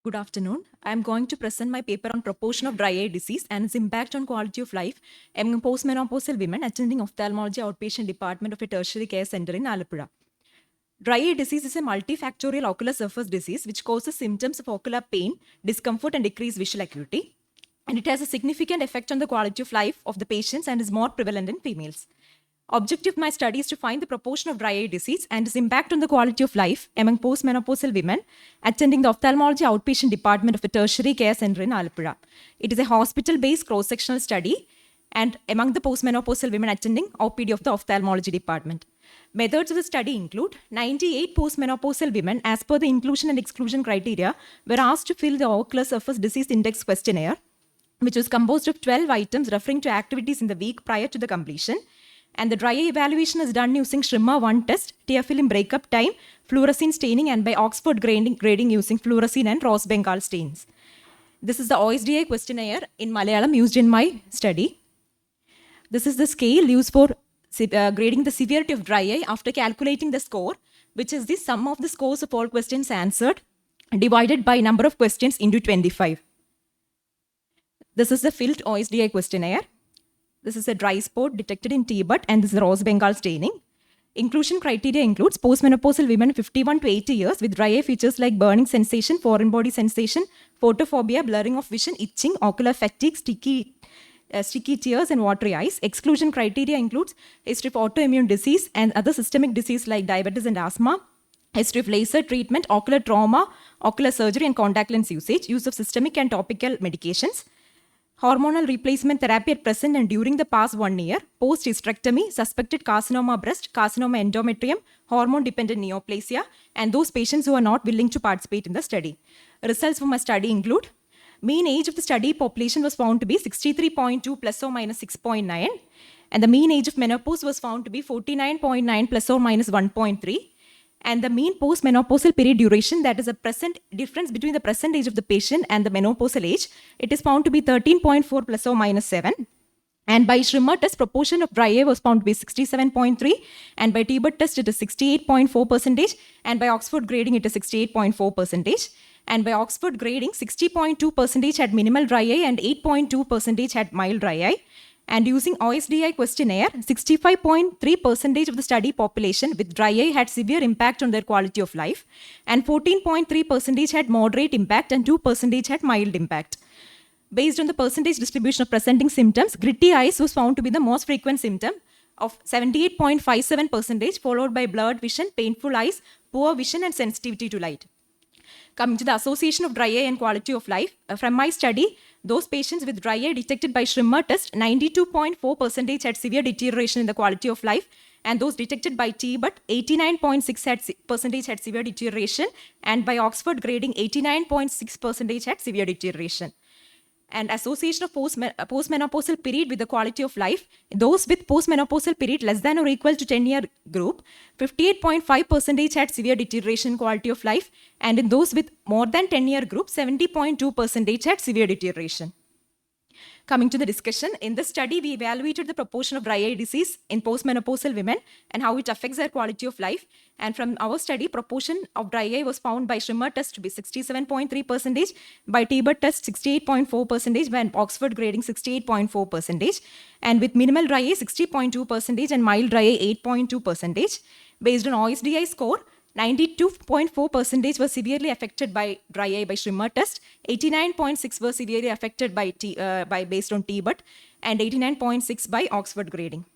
Good afternoon. I am going to present my paper on proportion of dry eye disease and its impact on quality of life among postmenopausal women attending ophthalmology outpatient department of a tertiary care center in Alappuzha. Dry eye disease is a multifactorial ocular surface disease which causes symptoms of ocular pain, discomfort, and decreased visual acuity. And it has a significant effect on the quality of life of the patients and is more prevalent in females. Objective of my study is to find the proportion of dry eye disease and its impact on the quality of life among postmenopausal women attending the ophthalmology outpatient department of a tertiary care center in Alappuzha. It is a hospital-based cross-sectional study and among the postmenopausal women attending OPD of the ophthalmology department. Methods of the study include 98 postmenopausal women as per the inclusion and exclusion criteria were asked to fill the ocular surface disease index questionnaire, which was composed of 12 items referring to activities in the week prior to the completion. And the dry eye evaluation is done using Schrimmer 1 test, tear film breakup time, fluorescein staining, and by Oxford grading using fluorescein and Ross Bengal stains. This is the OSDI questionnaire in Malayalam used in my study. This is the scale used for grading the severity of dry eye after calculating the score, which is the sum of the scores of all questions answered divided by number of questions into 25. This is the filled OSDI questionnaire. This is a dry spot detected in T-bud and this is Ross Bengal staining. Inclusion criteria includes postmenopausal women 51 to 80 years with dry eye features like burning sensation, foreign body sensation, photophobia, blurring of vision, itching, ocular fatigue, sticky tears and watery eyes. Exclusion criteria includes history of autoimmune disease and other systemic disease like diabetes and asthma, history of laser treatment, ocular trauma, ocular surgery and contact lens usage, use of systemic and topical medications, hormonal replacement therapy at present and during the past 1 year, post-hysterectomy, suspected carcinoma breast, carcinoma endometrium, hormone-dependent neoplasia, and those patients who are not willing to participate in the study. Results from my study include mean age of the study population was found to be 63.2 plus or minus 6.9, and the mean age of menopause was found to be 49.9 plus or minus 1.3. And the mean postmenopausal period duration, that is a present difference between the present age of the patient and the menopausal age, it is found to be 13.4 plus or minus 7. And by Schrimmer test, proportion of dry eye was found to be 67.3, and by T-bud test it is 68.4%, and by Oxford grading it is 68.4%, and by Oxford grading 60.2% had minimal dry eye and 8.2% had mild dry eye. And using OSDI questionnaire, 65.3% of the study population with dry eye had severe impact on their quality of life, and 14.3% had moderate impact and 2% had mild impact. Based on the percentage distribution of presenting symptoms, gritty eyes was found to be the most frequent symptom of 78.57%, followed by blurred vision, painful eyes, poor vision, and sensitivity to light. Coming to the association of dry eye and quality of life, from my study, those patients with dry eye detected by Schrimmer test, 92.4% had severe deterioration in the quality of life, and those detected by T-bud, 89.6% had severe deterioration, and by Oxford grading, 89.6% had severe deterioration. And association of postmenopausal period with the quality of life, those with postmenopausal period less than or equal to 10-year group, 58.5% had severe deterioration in quality of life, and in those with more than 10-year group, 70.2% had severe deterioration. Coming to the discussion, in this study, we evaluated the proportion of dry eye disease in postmenopausal women and how it affects their quality of life. And from our study, proportion of dry eye was found by Schrimmer test to be 67.3%, by T-bud test 68.4%, by Oxford grading 68.4%, and with minimal dry eye 60.2% and mild dry eye 8.2%. Based on OSDI score, 92.4% were severely affected by dry eye by Schrimmer test, 89.6 were severely affected by based on T-bud, and 89.6 by Oxford grading.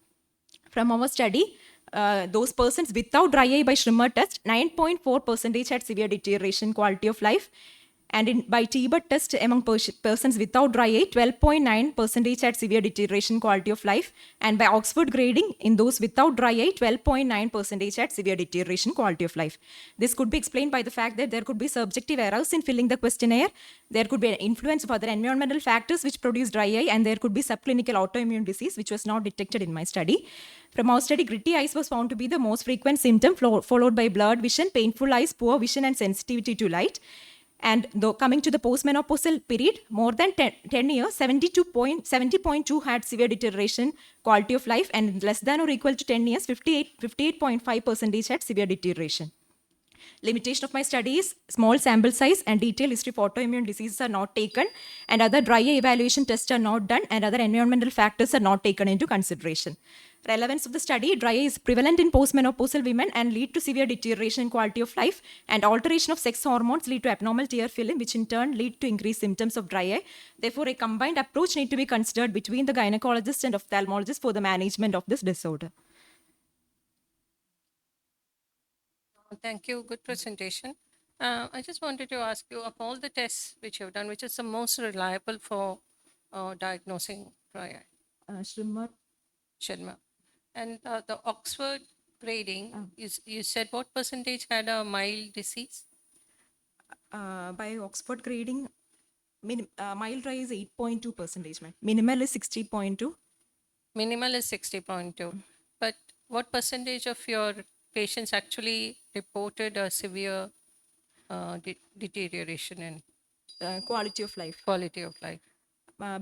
From our study, those persons without dry eye by Schrimmer test, 9.4% had severe deterioration quality of life, and by T-bud test among persons without dry eye, 12.9% had severe deterioration quality of life, and by Oxford grading, in those without dry eye, 12.9% had severe deterioration quality of life. This could be explained by the fact that there could be subjective errors in filling the questionnaire, there could be an influence of other environmental factors which produce dry eye, and there could be subclinical autoimmune disease which was not detected in my study. From our study, gritty eyes was found to be the most frequent symptom, followed by blurred vision, painful eyes, poor vision, and sensitivity to light. And though coming to the postmenopausal period, more than 10 years, 70.2 had severe deterioration quality of life, and less than or equal to 10 years, 58.5% had severe deterioration. Limitation of my study is small sample size and detailed history of autoimmune diseases are not taken, and other dry eye evaluation tests are not done, and other environmental factors are not taken into consideration. Relevance of the study: dry eye is prevalent in postmenopausal women and lead to severe deterioration in quality of life, and alteration of sex hormones lead to abnormal tear film, which in turn lead to increased symptoms of dry eye. Therefore, a combined approach need to be considered between the gynecologist and ophthalmologist for the management of this disorder. Thank you. Good presentation. I just wanted to ask you, of all the tests which you've done, which is the most reliable for diagnosing dry eye? Shrimmer. Sharma. And the Oxford grading, you said what percentage had a mild disease? By Oxford grading, mild dry is 8.2 percentage. Minimal is 60.2. Minimal is 60.2. But what percentage of your patients actually reported a severe deterioration in Quality of life. quality of life?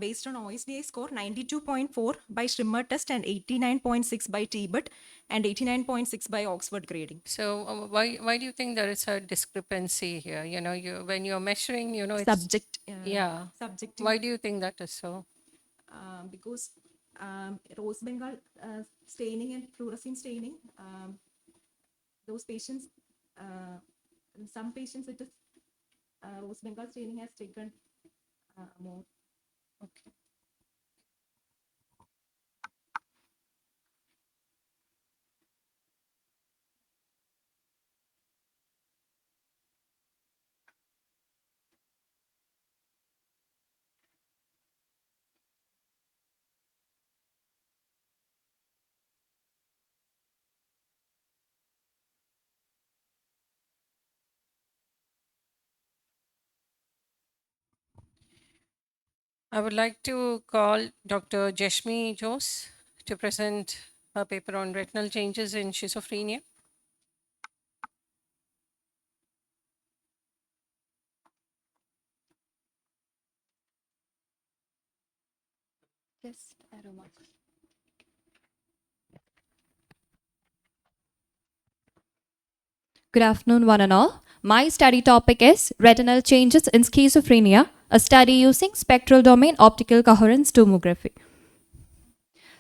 Based on OSDI score, 92.4 by Schrimmer test and 89.6 by TBIT and 89.6 by Oxford grading. So why do you think there is a discrepancy here? You know, when you're measuring, you know, it's Subject. yeah. Subjective. Why do you think that is so? Because Rose Bengal staining and fluorescein staining, those patients, some patients it is Rose Bengal staining has taken more. Okay. I would like to call Dr. Jeshmi Jose to present her paper on retinal changes in schizophrenia. Just a remark. Good afternoon, one and all. My study topic is retinal changes in schizophrenia, a study using spectral domain optical coherence tomography.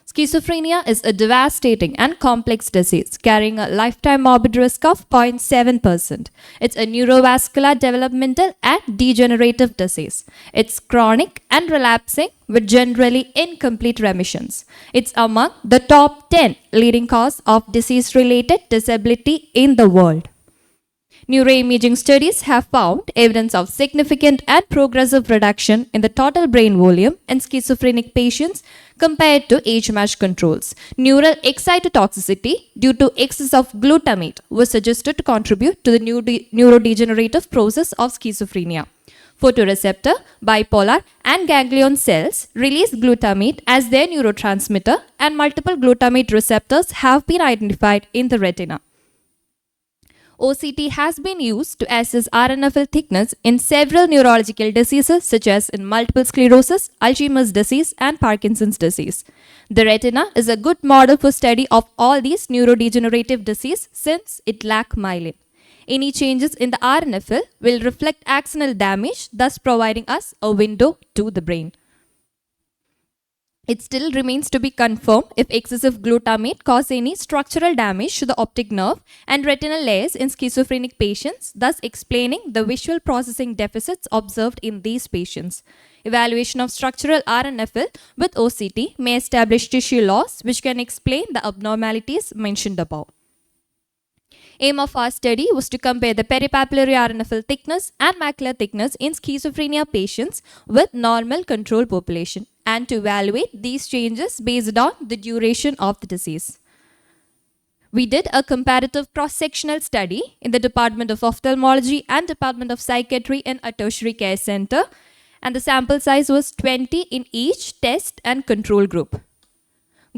Schizophrenia is a devastating and complex disease carrying a lifetime morbid risk of 0.7%. It's a neurovascular, developmental, and degenerative disease. It's chronic and relapsing with generally incomplete remissions. It's among the top 10 leading cause of disease-related disability in the world. Neuroimaging studies have found evidence of significant and progressive reduction in the total brain volume in schizophrenic patients compared to age-matched controls. Neural excitotoxicity due to excess of glutamate was suggested to contribute to the neurodegenerative process of schizophrenia. Photoreceptor, bipolar, and ganglion cells release glutamate as their neurotransmitter, and multiple glutamate receptors have been identified in the retina. OCT has been used to assess RNFL thickness in several neurological diseases such as in multiple sclerosis, Alzheimer's disease, and Parkinson's disease. The retina is a good model for study of all these neurodegenerative diseases since it lacks myelin. Any changes in the RNFL will reflect axonal damage, thus providing us a window to the brain. It still remains to be confirmed if excessive glutamate causes any structural damage to the optic nerve and retinal layers in schizophrenic patients, thus explaining the visual processing deficits observed in these patients. Evaluation of structural RNFL with OCT may establish tissue loss, which can explain the abnormalities mentioned above. Aim of our study was to compare the peripapillary RNFL thickness and macular thickness in schizophrenia patients with normal control population and to evaluate these changes based on the duration of the disease. We did a comparative cross-sectional study in the Department of Ophthalmology and Department of Psychiatry in a tertiary care center, and the sample size was 20 in each test and control group.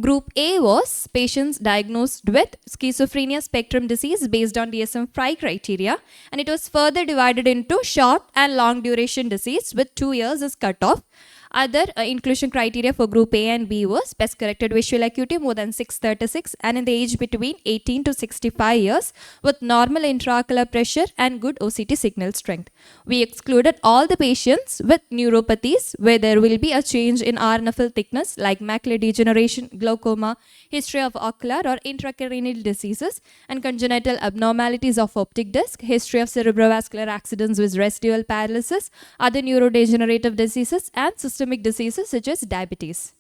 Group A was patients diagnosed with schizophrenia spectrum disease based on DSM-5 criteria, and it was further divided into short and long duration disease with 2 years as cutoff. Other inclusion criteria for group A and B was best corrected visual acuity more than 636 and in the age between 18 to 65 years with normal intraocular pressure and good OCT signal strength. We excluded all the patients with neuropathies where there will be a change in RNFL thickness like macular degeneration, glaucoma, history of ocular or intracranial diseases and congenital abnormalities of optic disc, history of cerebrovascular accidents with residual paralysis, other neurodegenerative diseases and systemic diseases such as diabetes.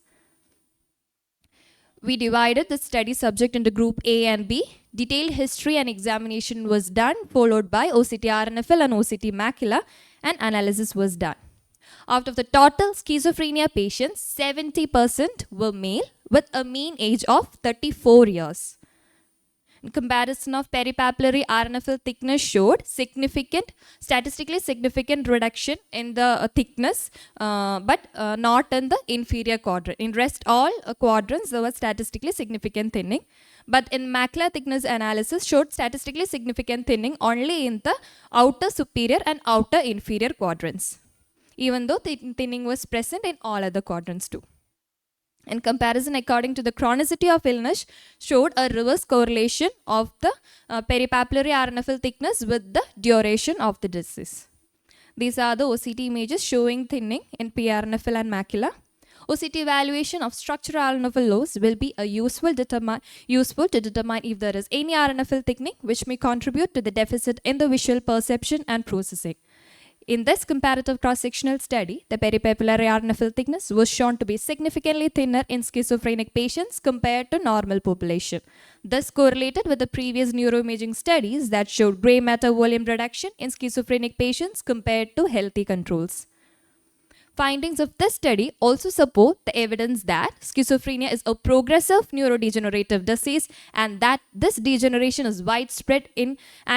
We divided the study subject into group A and B. Detailed history and examination was done, followed by OCT RNFL and OCT macula, and analysis was done. Out of the total schizophrenia patients, 70% were male with a mean age of 34 years. In comparison of peripapillary RNFL thickness showed statistically significant reduction in the thickness, but not in the inferior quadrant. In rest all quadrants, there was statistically significant thinning. But in macula thickness analysis showed statistically significant thinning only in the outer superior and outer inferior quadrants, even though thinning was present in all other quadrants too. In comparison, according to the chronicity of illness, showed a reverse correlation of the peripapillary RNFL thickness with the duration of the disease. These are the OCT images showing thinning in PRNFL and macula. OCT evaluation of structural RNFL loss will be useful to determine if there is any RNFL thickening which may contribute to the deficit in the visual perception and processing. In this comparative cross-sectional study, the peripapillary RNFL thickness was shown to be significantly thinner in schizophrenic patients compared to normal population. This correlated with the previous neuroimaging studies that showed gray matter volume reduction in schizophrenic patients compared to healthy controls. Findings of this study also support the evidence that schizophrenia is a progressive neurodegenerative disease and that this degeneration is widespread and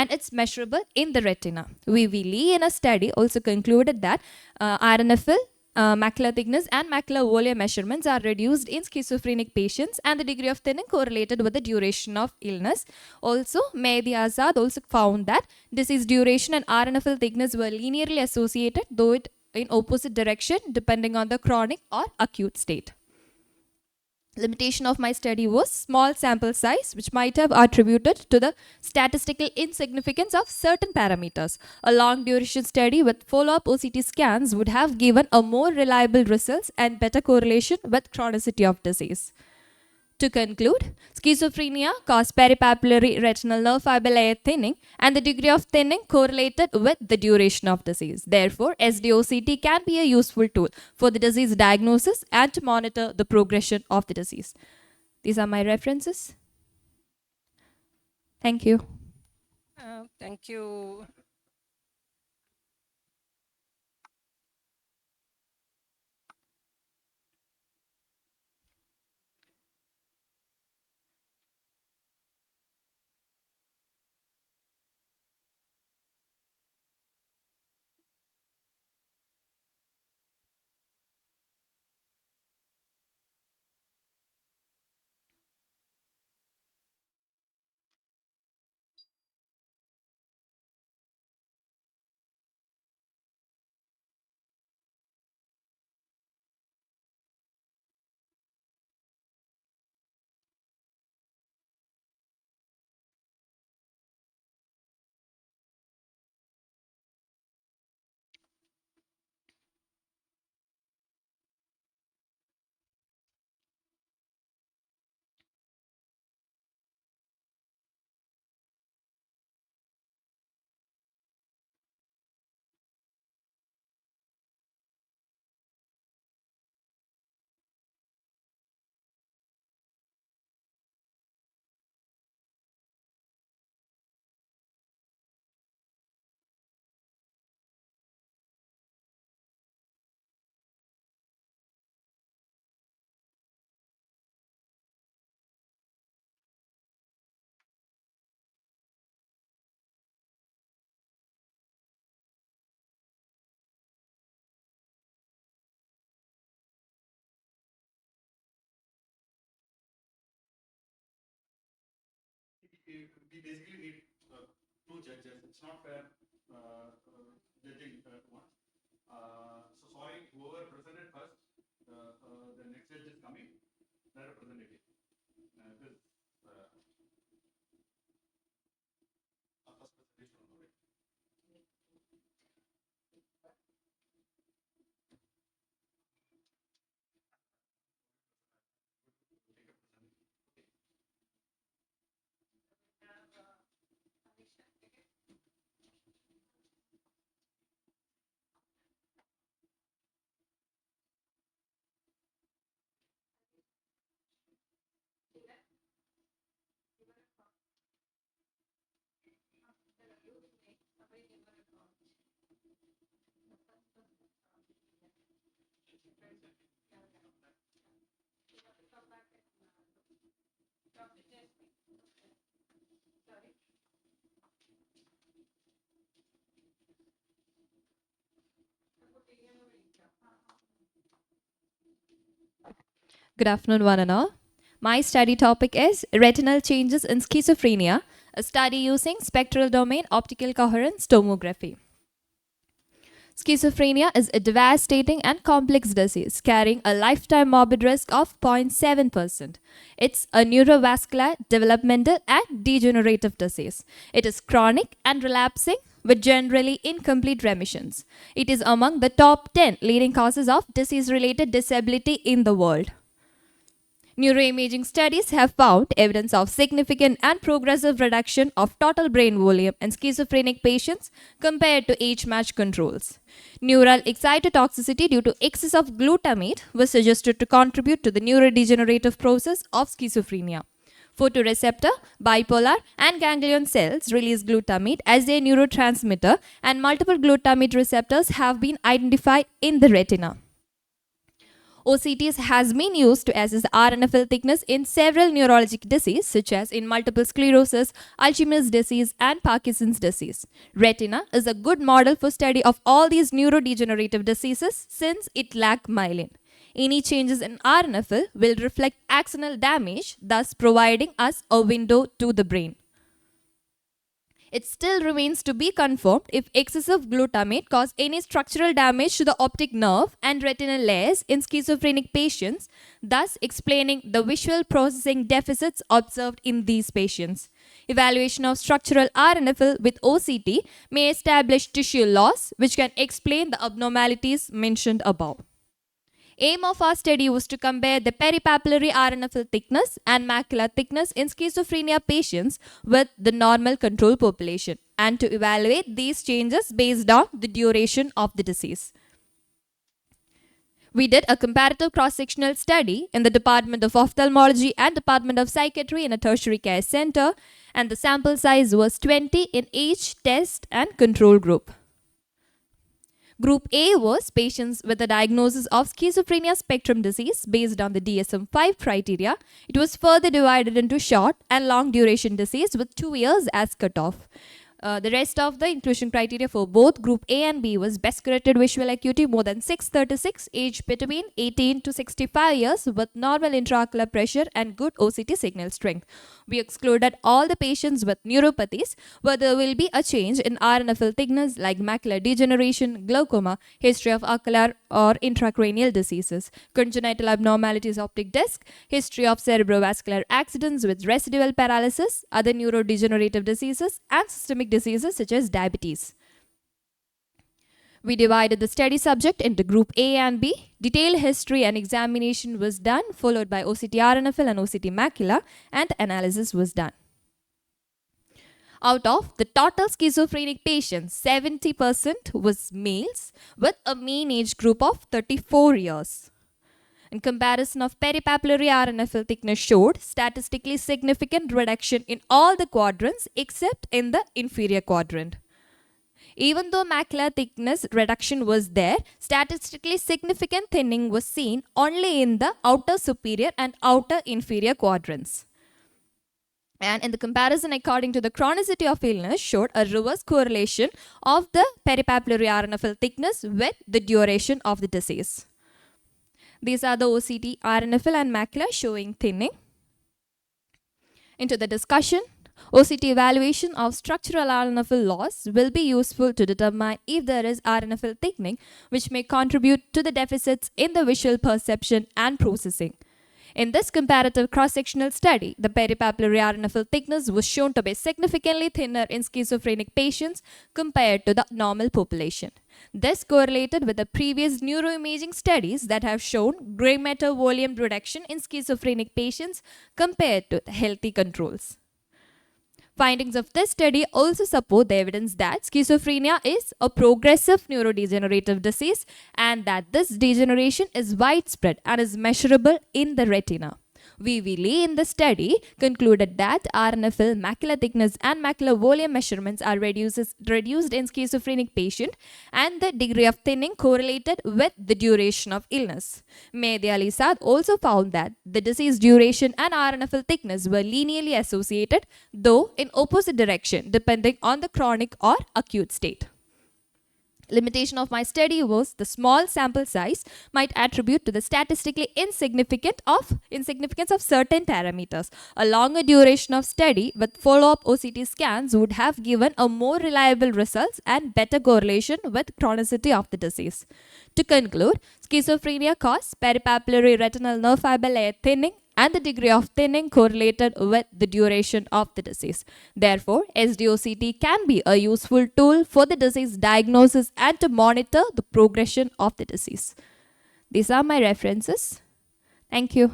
it's measurable in the retina. VV Lee in a study also concluded that RNFL, macular thickness and macular volume measurements are reduced in schizophrenic patients and the degree of thinning correlated with the duration of illness. Also, Mehdi Azad also found that disease duration and RNFL thickness were linearly associated, though it in opposite direction depending on the chronic or acute state. Limitation of my study was small sample size, which might have attributed to the statistical insignificance of certain parameters. A long duration study with follow-up OCT scans would have given a more reliable results and better correlation with chronicity of disease. To conclude, schizophrenia caused peripapillary retinal nerve fiber layer thinning and the degree of thinning correlated with the duration of disease. Therefore, SDOCT can be a useful tool for the disease diagnosis and to monitor the progression of the disease. These are my references. Thank you. Thank you. We basically need two judges. It's not fair judging one. So sorry, whoever presented first. Good afternoon, one and all. My study topic is retinal changes in schizophrenia, a study using spectral domain optical coherence tomography. Schizophrenia is a devastating and complex disease carrying a lifetime morbid risk of 0.7%. It's a neurovascular, developmental, and degenerative disease. It is chronic and relapsing with generally incomplete remissions. It is among the top 10 leading causes of disease-related disability in the world. Neuroimaging studies have found evidence of significant and progressive reduction of total brain volume in schizophrenic patients compared to age-matched controls. Neural excitotoxicity due to excess of glutamate was suggested to contribute to the neurodegenerative process of schizophrenia. Photoreceptor, bipolar, and ganglion cells release glutamate as a neurotransmitter, and multiple glutamate receptors have been identified in the retina. OCTs has been used to assess RNFL thickness in several neurologic diseases such as in multiple sclerosis, Alzheimer's disease, and Parkinson's disease. Retina is a good model for study of all these neurodegenerative diseases since it lacks myelin. Any changes in RNFL will reflect axonal damage, thus providing us a window to the brain. It still remains to be confirmed if excessive glutamate causes any structural damage to the optic nerve and retinal layers in schizophrenic patients, thus explaining the visual processing deficits observed in these patients. Evaluation of structural RNFL with OCT may establish tissue loss, which can explain the abnormalities mentioned above. Aim of our study was to compare the peripapillary RNFL thickness and macular thickness in schizophrenia patients with the normal control population and to evaluate these changes based on the duration of the disease. We did a comparative cross-sectional study in the Department of Ophthalmology and Department of Psychiatry in a tertiary care center, and the sample size was 20 in each test and control group. Group A was patients with a diagnosis of schizophrenia spectrum disease based on the DSM-5 criteria. It was further divided into short and long duration disease with 2 years as cutoff. The rest of the inclusion criteria for both Group A and B was best corrected visual acuity more than 636, age between 18 to 65 years with normal intraocular pressure and good OCT signal strength. We excluded all the patients with neuropathies where there will be a change in RNFL thickness like macular degeneration, glaucoma, history of ocular or intracranial diseases, congenital abnormalities of optic disc, history of cerebrovascular accidents with residual paralysis, other neurodegenerative diseases, and systemic diseases such as diabetes. We divided the study subject into Group A and B. Detailed history and examination was done, followed by OCT RNFL and OCT macula, and analysis was done. Out of the total schizophrenic patients, 70% was males with a mean age group of 34 years. In comparison of peripapillary RNFL thickness showed statistically significant reduction in all the quadrants except in the inferior quadrant. Even though macular thickness reduction was there, statistically significant thinning was seen only in the outer superior and outer inferior quadrants. And in the comparison according to the chronicity of illness showed a reverse correlation of the peripapillary RNFL thickness with the duration of the disease. These are the OCT, RNFL and macula showing thinning. Into the discussion, OCT evaluation of structural RNFL loss will be useful to determine if there is RNFL thickening, which may contribute to the deficits in the visual perception and processing. In this comparative cross-sectional study, the peripapillary RNFL thickness was shown to be significantly thinner in schizophrenic patients compared to the normal population. This correlated with the previous neuroimaging studies that have shown gray matter volume reduction in schizophrenic patients compared to the healthy controls. Findings of this study also support the evidence that schizophrenia is a progressive neurodegenerative disease and that this degeneration is widespread and is measurable in the retina. VV Lee in the study concluded that RNFL macular thickness and macular volume measurements are reduced in schizophrenic patient and the degree of thinning correlated with the duration of illness. Mehdi Ali Saad also found that the disease duration and RNFL thickness were linearly associated, though in opposite direction depending on the chronic or acute state. Limitation of my study was the small sample size might attribute to the statistically insignificance of certain parameters. A longer duration of study with follow-up OCT scans would have given a more reliable results and better correlation with chronicity of the disease. To conclude, schizophrenia causes peripapillary retinal nerve fiber layer thinning and the degree of thinning correlated with the duration of the disease. Therefore, SDOCT can be a useful tool for the disease diagnosis and to monitor the progression of the disease. These are my references. Thank you.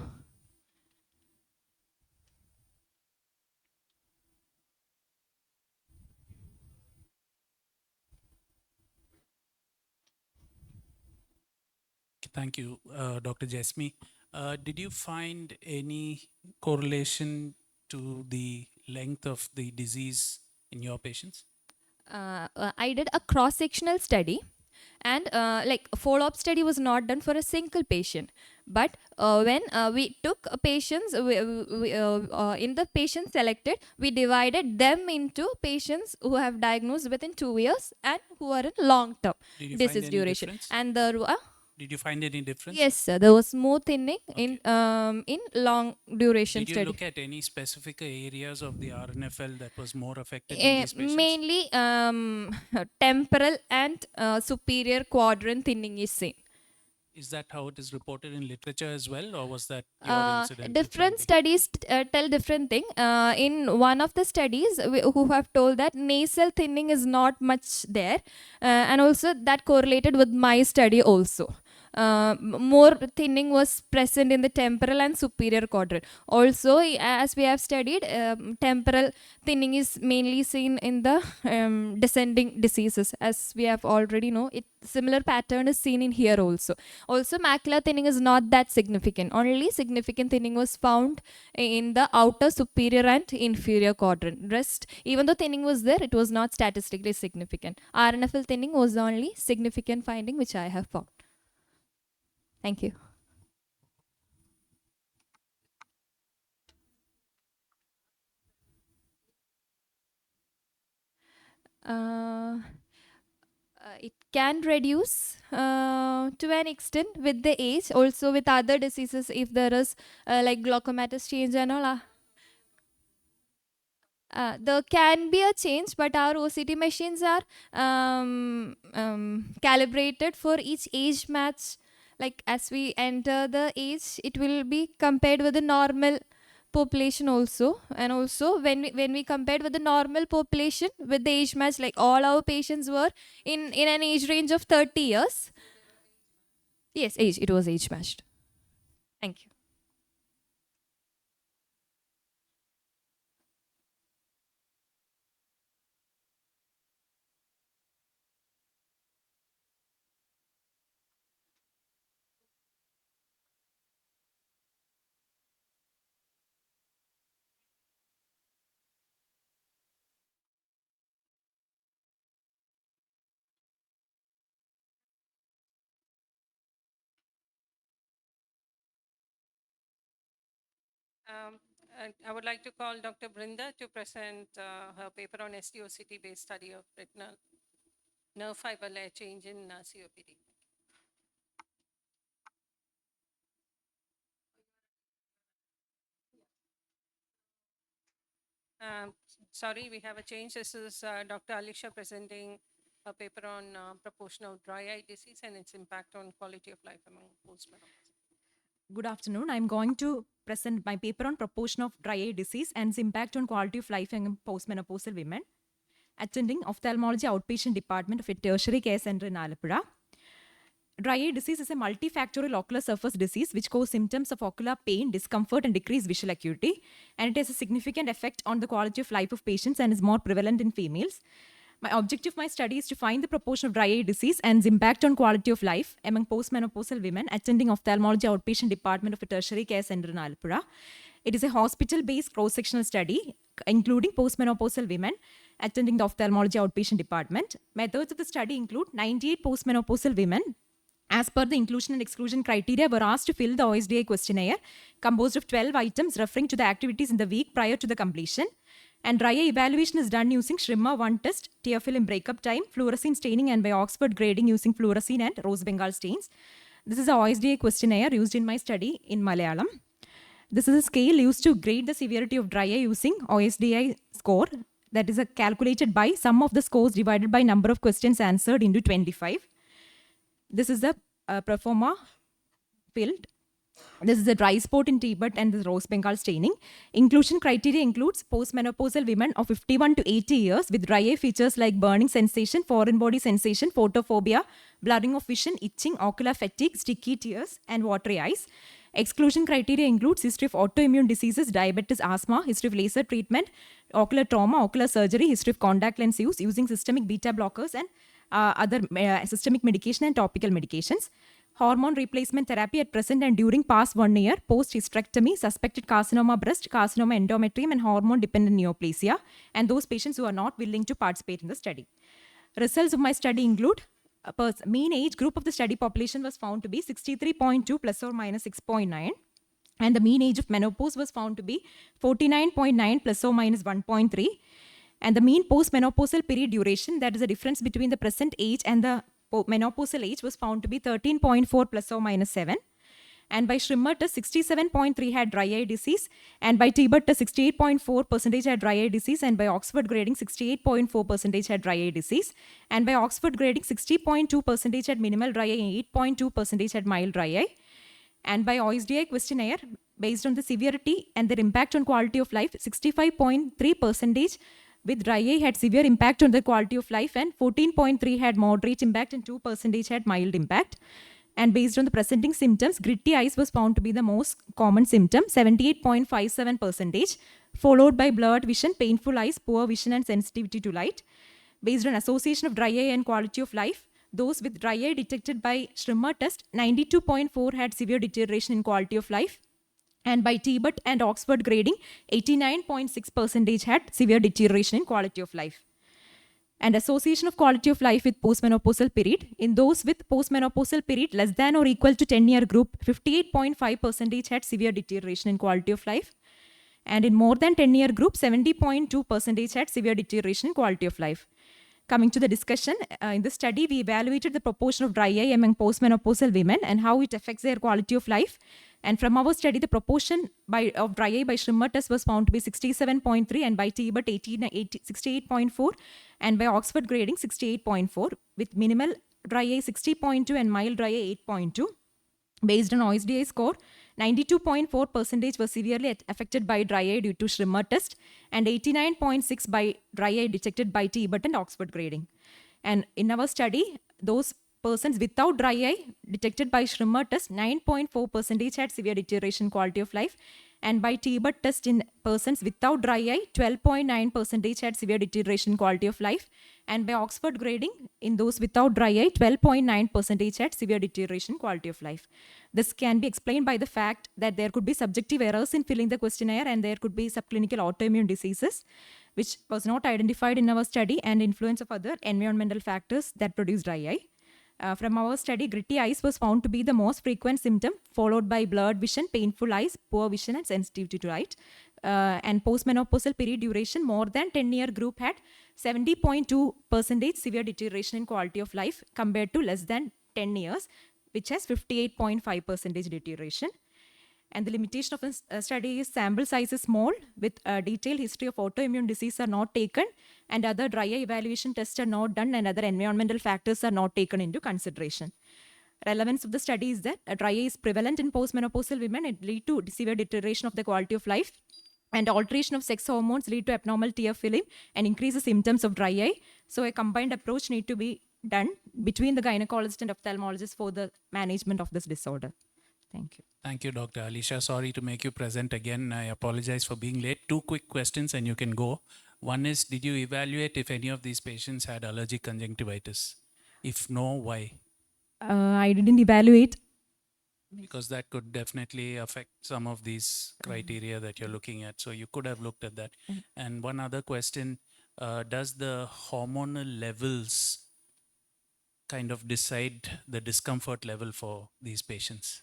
Thank you, Dr. Jasmi. Did you find any correlation to the length of the disease in your patients? I did a cross-sectional study, and follow-up study was not done for a single patient. But when we took patients, in the patients selected, we divided them into patients who have diagnosed within 2 years and who are in long-term Did you find disease any duration. difference? And Did you find any difference? yes, sir, there was more thinning in long duration Did you study. look at any specific areas of the RNFL that was more affected in these patients? Mainly temporal and superior quadrant thinning is seen. Is that how it is reported in literature as well, or was that your incident? Different studies tell different thing. In one of the studies, who have told that nasal thinning is not much there, and also that correlated with my study also. More thinning was present in the temporal and superior quadrant. Also, as we have studied, temporal thinning is mainly seen in the descending diseases, as we have already know. Similar pattern is seen in here also. Also, macular thinning is not that significant. Only significant thinning was found in the outer superior and inferior quadrant. Rest, even though thinning was there, it was not statistically significant. RNFL thinning was the only significant finding which I have found. Thank you. It can reduce to an extent with the age, also with other diseases if there is like glaucomatous change and all. There can be a change, but our OCT machines are calibrated for each age match. Like as we enter the age, it will be compared with the normal population also. And also when we compared with the normal population with the age match, like all our patients were in an age range of 30 years. Yes, it was age matched. Thank you. And I would like to call Dr. Brinda to present her paper on SDOCT-based study of retinal nerve fiber layer change in COPD. Sorry, we have a change. This is Dr. Alisha presenting a paper on proportional dry eye disease and its impact on quality of life among postmenopausal. Good afternoon. I'm going to present my paper on proportion of dry eye disease and its impact on quality of life in postmenopausal women, attending ophthalmology outpatient department of a tertiary care center in Alappuzha. Dry eye disease is a multifactorial ocular surface disease which causes symptoms of ocular pain, discomfort, and decreased visual acuity. And it has a significant effect on the quality of life of patients and is more prevalent in females. My objective of my study is to find the proportion of dry eye disease and its impact on quality of life among postmenopausal women attending ophthalmology outpatient department of a tertiary care center in Alappuzha. It is a hospital-based cross-sectional study including postmenopausal women attending the ophthalmology outpatient department. Methods of the study include 98 postmenopausal women as per the inclusion and exclusion criteria were asked to fill the OSDI questionnaire composed of 12 items referring to the activities in the week prior to the completion. And dry eye evaluation is done using Schrimmer 1 test, tear film breakup time, fluorescein staining, and by Oxford grading using fluorescein and rose Bengal stains. This is a OSDI questionnaire used in my study in Malayalam. This is a scale used to grade the severity of dry eye using OSDI score, that is calculated by sum of the scores divided by number of questions answered into 25. This is the performa filled. This is the dry spot in Tibet and the rose Bengal staining. Inclusion criteria includes postmenopausal women of 51 to 80 years with dry eye features like burning sensation, foreign body sensation, photophobia, blurring of vision, itching, ocular fatigue, sticky tears, and watery eyes. Exclusion criteria includes history of autoimmune diseases, diabetes, asthma, history of laser treatment, ocular trauma, ocular surgery, history of contact lens use using systemic beta blockers and other systemic medication and topical medications. Hormone replacement therapy at present and during past 1 year, post-hysterectomy, suspected carcinoma breast, carcinoma endometrium, and hormone-dependent neoplasia, and those patients who are not willing to participate in the study. Results of my study include mean age group of the study population was found to be 63.2 plus or minus 6.9. And the mean age of menopause was found to be 49.9 plus or minus 1.3. And the mean postmenopausal period duration, that is the difference between the present age and the menopausal age, was found to be 13.4 plus or minus 7. And by Schrimmer test, 67.3 had dry eye disease. And by Tibet test, 68.4% had dry eye disease. And by Oxford grading, 68.4% had dry eye disease. And by Oxford grading, 60.2% had minimal dry eye and 8.2% had mild dry eye. And by OSDI questionnaire, based on the severity and their impact on quality of life, 65.3% with dry eye had severe impact on the quality of life, and 14.3 had moderate impact, and 2% had mild impact. And based on the presenting symptoms, gritty eyes was found to be the most common symptom, 78.57%, followed by blurred vision, painful eyes, poor vision, and sensitivity to light. Based on association of dry eye and quality of life, those with dry eye detected by Schrimmer test, 92.4 had severe deterioration in quality of life. And by Tibet and Oxford grading, 89.6% had severe deterioration in quality of life. And association of quality of life with postmenopausal period. In those with postmenopausal period less than or equal to 10-year group, 58.5% had severe deterioration in quality of life. And in more than 10-year group, 70.2% had severe deterioration in quality of life. Coming to the discussion, in this study, we evaluated the proportion of dry eye among postmenopausal women and how it affects their quality of life. And from our study, the proportion of dry eye by Schrimmer test was found to be 67.3, and by Tibet 68.4, and by Oxford grading 68.4, with minimal dry eye 60.2 and mild dry eye 8.2. Based on OSDI score, 92.4% were severely affected by dry eye due to Schrimmer test, and 89.6 by dry eye detected by Tibet and Oxford grading. And in our study, those persons without dry eye detected by Schrimmer test, 9.4% had severe deterioration quality of life. And by Tibet test in persons without dry eye, 12.9% had severe deterioration quality of life. And by Oxford grading, in those without dry eye, 12.9% had severe deterioration quality of life. This can be explained by the fact that there could be subjective errors in filling the questionnaire, and there could be subclinical autoimmune diseases, which was not identified in our study, and influence of other environmental factors that produce dry eye. From our study, gritty eyes was found to be the most frequent symptom, followed by blurred vision, painful eyes, poor vision, and sensitivity to light. And postmenopausal period duration, more than 10-year group had 70.2% severe deterioration in quality of life compared to less than 10 years, which has 58.5% deterioration. And the limitation of a study is sample size is small, with a detailed history of autoimmune disease are not taken, and other dry eye evaluation tests are not done, and other environmental factors are not taken into consideration. Relevance of the study is that dry eye is prevalent in postmenopausal women. It leads to severe deterioration of the quality of life, and alteration of sex hormones lead to abnormal tear film and increase the symptoms of dry eye. So a combined approach need to be done between the gynecologist and ophthalmologist for the management of this disorder. Thank you. Thank you, Dr. Alisha. Sorry to make you present again. I apologize for being late. 2 quick questions and you can go. One is, did you evaluate if any of these patients had allergic conjunctivitis? If no, why? I didn't evaluate. Because that could definitely affect some of these criteria that you're looking at. So you could have looked at that. And one other question, does the hormonal levels kind of decide the discomfort level for these patients?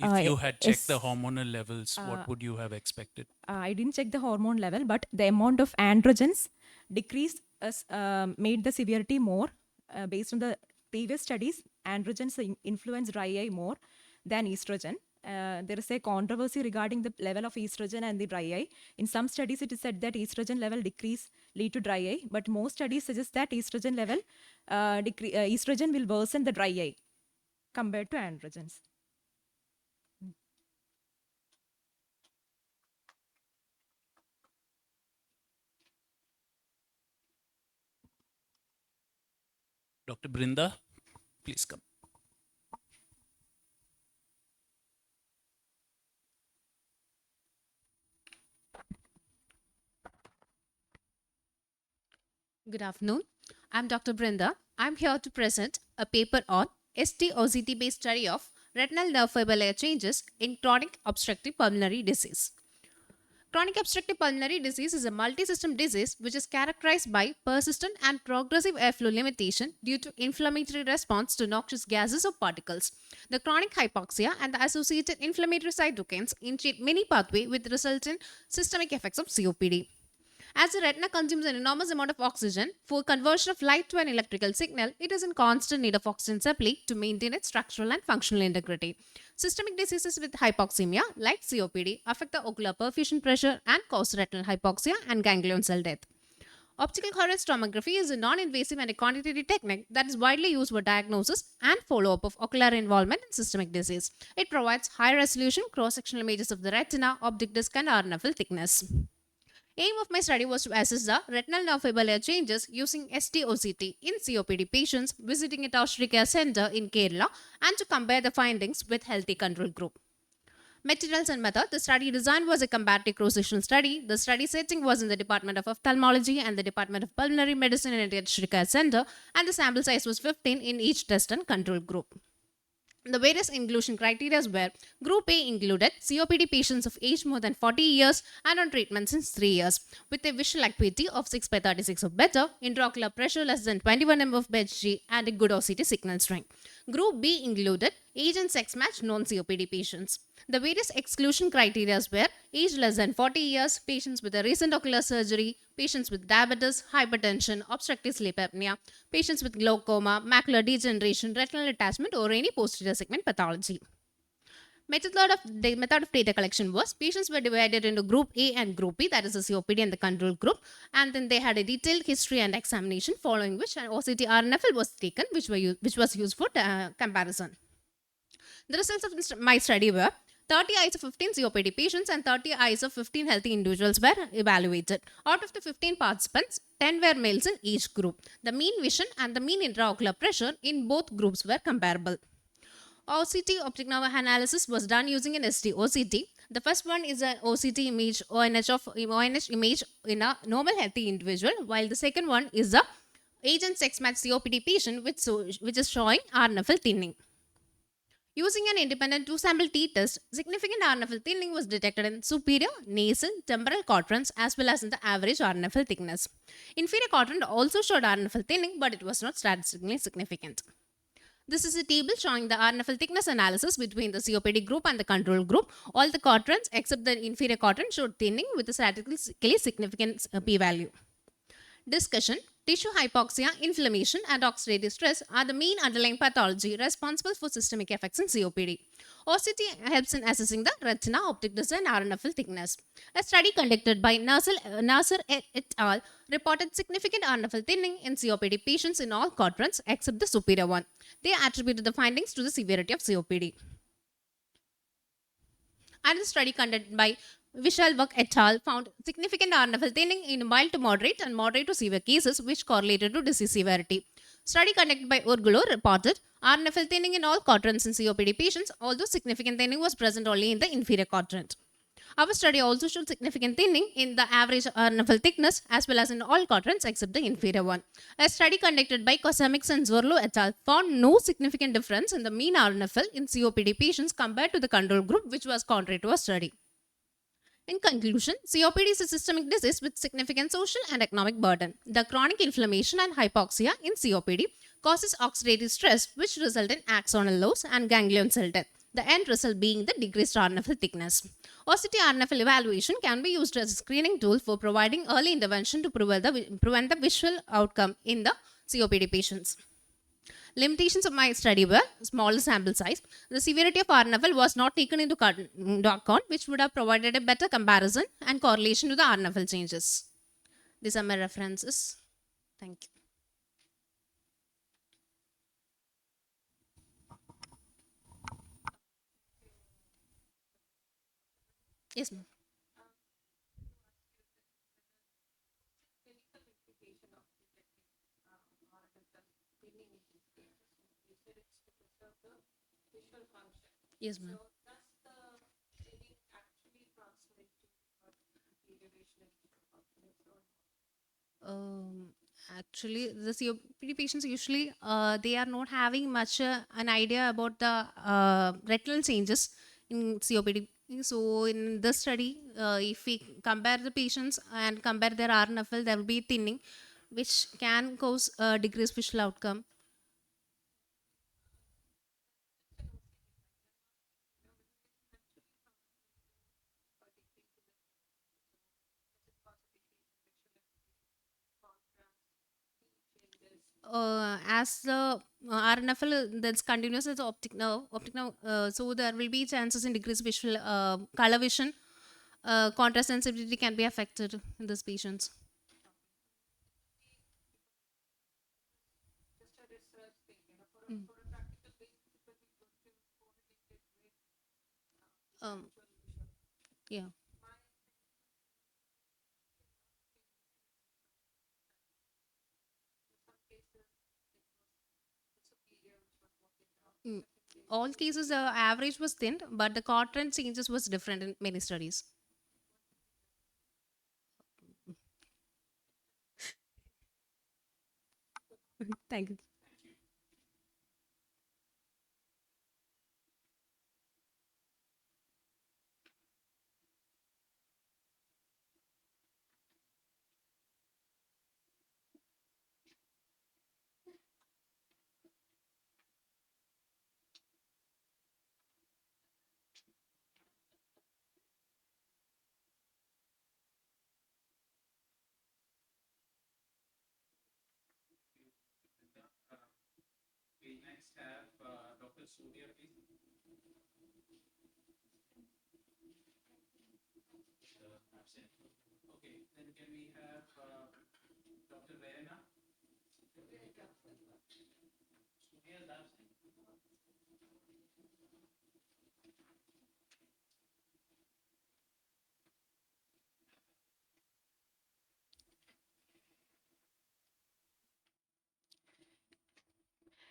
If you had checked the yes. hormonal levels, what would you have expected? I didn't check the hormone level, but the amount of androgens decreased made the severity more. Based on the previous studies, androgens influence dry eye more than estrogen. There is a controversy regarding the level of estrogen and the dry eye. In some studies, it is said that estrogen level decrease lead to dry eye, but most studies suggest that estrogen level estrogen will worsen the dry eye compared to androgens. Dr. Brinda, please come. Good afternoon. I'm Dr. Brinda. I'm here to present a paper on ST-OCT based study of retinal nerve fiber layer changes in chronic obstructive pulmonary disease. Chronic obstructive pulmonary disease is a multi-system disease which is characterized by persistent and progressive airflow limitation due to inflammatory response to noxious gases or particles. The chronic hypoxia and the associated inflammatory cytokines initiate many pathways with resultant systemic effects of COPD. As the retina consumes an enormous amount of oxygen for conversion of light to an electrical signal, it is in constant need of oxygen supply to maintain its structural and functional integrity. Systemic diseases with hypoxemia, like COPD, affect the ocular perfusion pressure and cause retinal hypoxia and ganglion cell death. Optical coherence tomography is a non-invasive and a quantitative technique that is widely used for diagnosis and follow-up of ocular involvement in systemic disease. It provides high-resolution cross-sectional images of the retina, optic disc, and RNFL thickness. Aim of my study was to assess the retinal nerve fiber layer changes using ST-OCT in COPD patients visiting a tertiary care center in Kerala and to compare the findings with healthy control group. Materials and method. The study design was a comparative cross-sectional study. The study setting was in the Department of Ophthalmology and the Department of Pulmonary Medicine in a tertiary care center, and the sample size was 15 in each test and control group. The various inclusion criteria were: Group A included COPD patients of age more than 40 years and on treatment since 3 years, with a visual acuity of 6/36 or better, intraocular pressure less than 21 mm of Hg, and a good OCT signal strength. Group B included age and sex matched non-COPD patients. The various exclusion criteria were: age less than 40 years, patients with a recent ocular surgery, patients with diabetes, hypertension, obstructive sleep apnea, patients with glaucoma, macular degeneration, retinal detachment, or any posterior segment pathology. Method of data collection was: patients were divided into Group A and Group B, that is the COPD and the control group, and then they had a detailed history and examination, following which an OCT RNFL was taken, which was used for comparison. The results of my study were: 30 eyes of 15 COPD patients and 30 eyes of 15 healthy individuals were evaluated. Out of the 15 participants, 10 were males in each group. The mean vision and the mean intraocular pressure in both groups were comparable. OCT optic nerve analysis was done using an ST-OCT. The first one is an OCT image, ONH image in a normal healthy individual, while the second one is the age and sex matched COPD patient which is showing RNFL thinning. Using an independent two-sample t-test, significant RNFL thinning was detected in superior, nasal, temporal quadrants as well as in the average RNFL thickness. Inferior quadrant also showed RNFL thinning, but it was not statistically significant. This is a table showing the RNFL thickness analysis between the COPD group and the control group. All the quadrants except the inferior quadrant showed thinning with a statistically significant p-value. Discussion: tissue hypoxia, inflammation, and oxidative stress are the main underlying pathology responsible for systemic effects in COPD. OCT helps in assessing the retina, optic disc, and RNFL thickness. A study conducted by Nasser et al. Reported significant RNFL thinning in COPD patients in all quadrants except the superior one. They attributed the findings to the severity of COPD. And the study conducted by Vishalvak et al. Found significant RNFL thinning in mild to moderate and moderate to severe cases, which correlated to disease severity. Study conducted by Urgulo reported RNFL thinning in all quadrants in COPD patients, although significant thinning was present only in the inferior quadrant. Our study also showed significant thinning in the average RNFL thickness as well as in all quadrants except the inferior one. A study conducted by Kosamix and Zorlo et al. Found no significant difference in the mean RNFL in COPD patients compared to the control group, which was contrary to our study. In conclusion, COPD is a systemic disease with significant social and economic burden. The chronic inflammation and hypoxia in COPD causes oxidative stress, which result in axonal loss and ganglion cell death. The end result being the decreased RNFL thickness. OCT-RNFL evaluation can be used as a screening tool for providing early intervention to prevent the visual outcome in the COPD patients. Limitations of my study were smaller sample size. The severity of RNFL was not taken into account, which would have provided a better comparison and correlation to the RNFL changes. These are my references. Thank you. Yes, ma'am. Yes, ma'am. Um, Actually, the COPD patients usually they are not having much an idea about the retinal changes in COPD. So in this study, if we compare the patients and compare their RNFL, there will be thinning, which can cause decreased visual outcome. As the RNFL that's continuous as the optic nerve, so there will be chances in decreased visual color vision, contrast sensitivity can be affected in these patients. Um, yeah. Mm. All cases, the average was thin, but the quadrant changes was different in many studies. Thank you. We next have Dr. Surya, please. Absent. Okay, then can we have Dr. Verena? Surya is absent.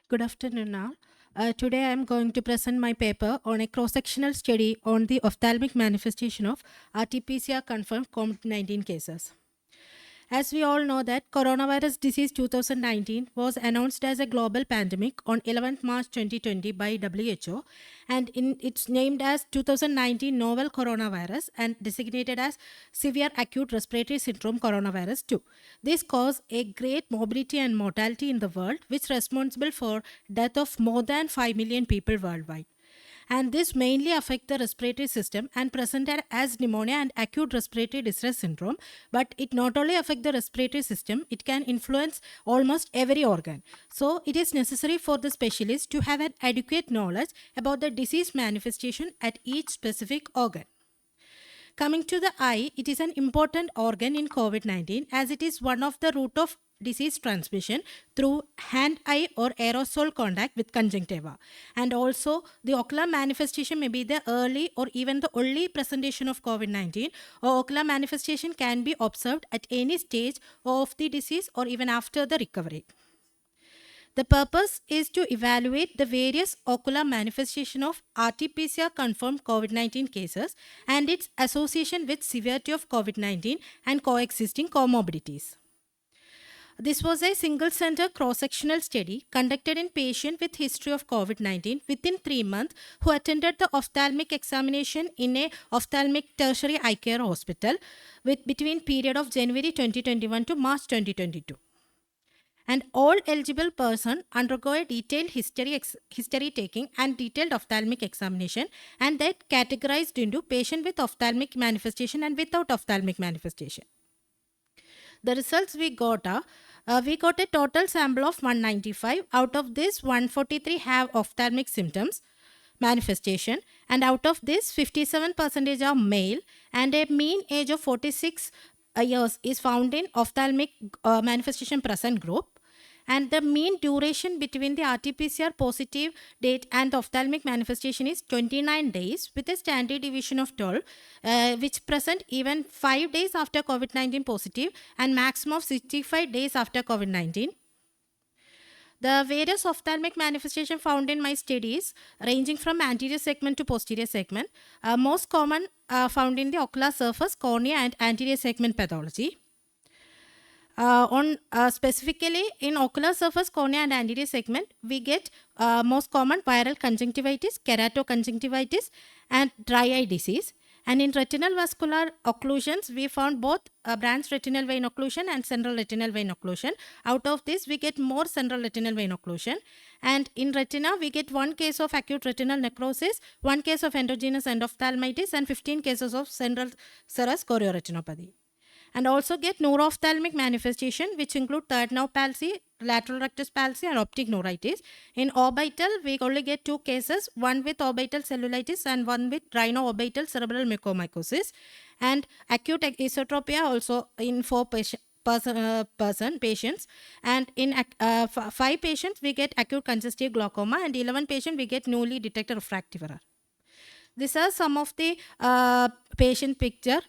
Good afternoon all. Today I am going to present my paper on a cross-sectional study on the ophthalmic manifestation of RT-PCR confirmed COVID-19 cases. As we all know that coronavirus disease 2019 was announced as a global pandemic on 11th March 2020 by WHO, and it's named as 2019 novel coronavirus and designated as severe acute respiratory syndrome coronavirus 2. This caused a great morbidity and mortality in the world, which is responsible for death of more than 5 million people worldwide, and this mainly affect the respiratory system and presented as pneumonia and acute respiratory distress syndrome. But it not only affect the respiratory system, it can influence almost every organ. So it is necessary for the specialist to have an adequate knowledge about the disease manifestation at each specific organ. Coming to the eye, it is an important organ in COVID-19 as it is one of the route of disease transmission through hand-eye or aerosol contact with conjunctiva. And also, the ocular manifestation may be the early or even the only presentation of COVID-19, or ocular manifestation can be observed at any stage of the disease or even after the recovery. The purpose is to evaluate the various ocular manifestation of RT-PCR confirmed COVID-19 cases and its association with severity of COVID-19 and coexisting comorbidities. This was a single-center cross-sectional study conducted in patients with history of COVID-19 within 3 months who attended the ophthalmic examination in a ophthalmic tertiary eye care hospital with between period of January 2021 to March 2022. And all eligible person undergo a detailed history taking and detailed ophthalmic examination, and that categorized into patient with ophthalmic manifestation and without ophthalmic manifestation. The results we got are, we got a total sample of 195. Out of this, 143 have ophthalmic symptoms, manifestation, and out of this, 57% are male, and a mean age of 46 years is found in ophthalmic manifestation present group. And the mean duration between the RT-PCR positive date and the ophthalmic manifestation is 29 days with a standard deviation of 12, which present even 5 days after COVID-19 positive and maximum of 65 days after COVID-19. The various ophthalmic manifestation found in my studies ranging from anterior segment to posterior segment, most common found in the ocular surface, cornea and anterior segment pathology. Specifically in ocular surface, cornea and anterior segment, we get most common viral conjunctivitis, keratoconjunctivitis and dry eye disease. And in retinal vascular occlusions, we found both branch retinal vein occlusion and central retinal vein occlusion. Out of this, we get more central retinal vein occlusion. And in retina, we get 1 case of acute retinal necrosis, 1 case of endogenous endophthalmitis, and 15 cases of central serous chorioretinopathy. And also get neuroophthalmic manifestation, which include third nerve palsy, lateral rectus palsy, and optic neuritis. In orbital, we only get 2 cases, one with orbital cellulitis and one with rhino-orbital cerebral mucormycosis. And acute esotropia also in 4 patients. And in 5 patients, we get acute congestive glaucoma, and 11 patients, we get newly detected refractive error. These are some of the patient picture.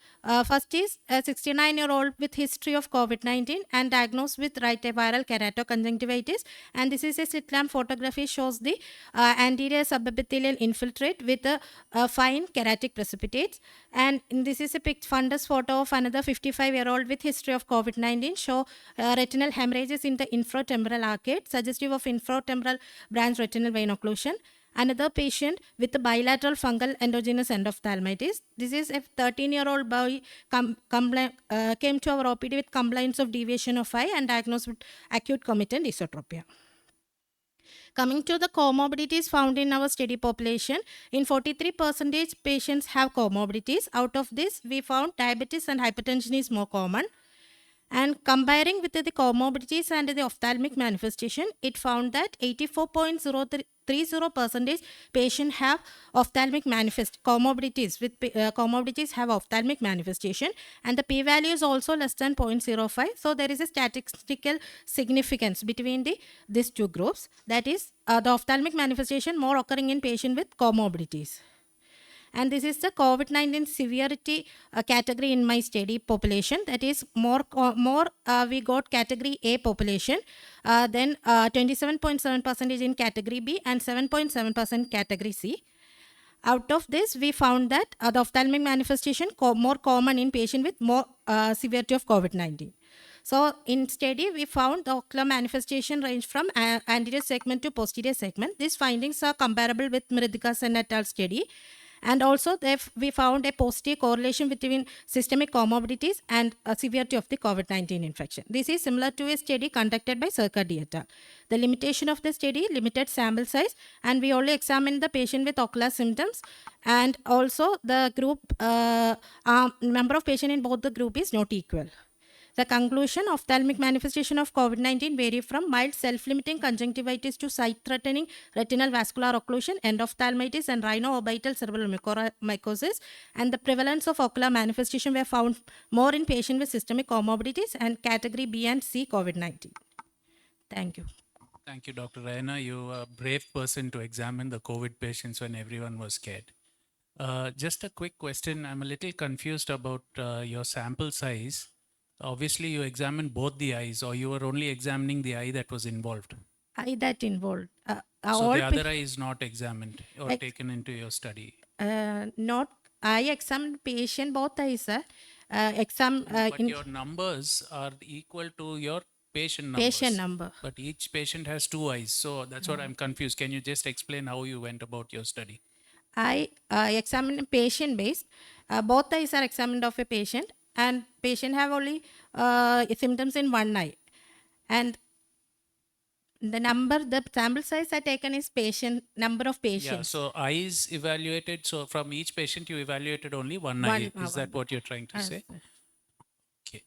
First is a 69-year-old with history of COVID-19 and diagnosed with right viral keratoconjunctivitis. And this is a slit lamp photography, shows the anterior subepithelial infiltrate with a fine keratic precipitates. And this is a fundus photo of another 55-year-old with history of COVID-19, show retinal hemorrhages in the infratemporal arcade, suggestive of infratemporal branch retinal vein occlusion. Another patient with a bilateral fungal endogenous endophthalmitis. This is a 13-year-old boy came to our OPD with complaints of deviation of eye and diagnosed with acute comitant esotropia. Coming to the comorbidities found in our study population, in 43% patients have comorbidities. Out of this, we found diabetes and hypertension is more common. And comparing with the comorbidities and the ophthalmic manifestation, it found that 84.030% patients have ophthalmic comorbidities with comorbidities have ophthalmic manifestation, and the p-value is also less than 0.05. So there is a statistical significance between these two groups. That is the ophthalmic manifestation more occurring in patients with comorbidities. And this is the COVID-19 severity category in my study population. That is more we got category A population, then 27.7% in category B and 7.7% category C. Out of this, we found that the ophthalmic manifestation more common in patient with more severity of COVID-19. So in study, we found the ocular manifestation range from anterior segment to posterior segment. These findings are comparable with Mridika Sen et al. Study. And also we found a positive correlation between systemic comorbidities and severity of the COVID-19 infection. This is similar to a study conducted by Circadi et al. The limitation of the study, limited sample size, and we only examined the patient with ocular symptoms, and also the group number of patients in both the group is not equal. The conclusion, ophthalmic manifestation of COVID-19 vary from mild self-limiting conjunctivitis to sight-threatening retinal vascular occlusion, endophthalmitis, and rhino-orbital cerebral mucormycosis. And the prevalence of ocular manifestation were found more in patients with systemic comorbidities and category B and C COVID-19. Thank you. Thank you, Dr. Raina. You are a brave person to examine the COVID patients when everyone was scared. Just a quick question. I'm a little confused about your sample size. Obviously, you examined both the eyes, or you were only examining the eye that was involved? eye that involved. So All the pa- other eye is not examined or Ex- taken into your study. not I examined patient both eyes. But your numbers are equal to your patient numbers. Patient number. But each patient has two eyes. So that's what I'm confused. Can you just explain how you went about your study? I examined patient based. Both eyes are examined of a patient, and patient have only symptoms in one eye, and the sample size I taken is patient number of Yeah, patients. so eyes evaluated. So from each patient, you evaluated only one eye. Is that what you're trying to say? Okay.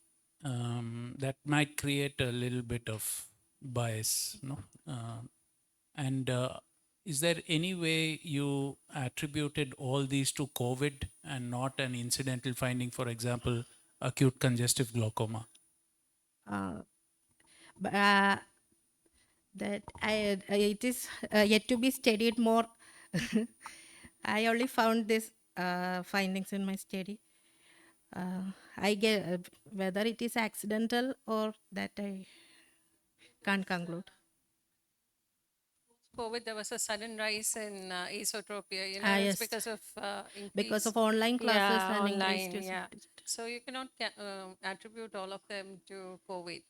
That might create a little bit of bias, no? And is there any way you attributed all these to COVID and not an incidental finding, for example, acute congestive glaucoma? That it is yet to be studied more. I only found this findings in my study. I get whether it is accidental or that I can't conclude. COVID, there was a sudden rise in esotropia. yes. It's because of Because increase- of online classes yeah, and online, increased yeah. usage. So you cannot attribute all of them to COVID.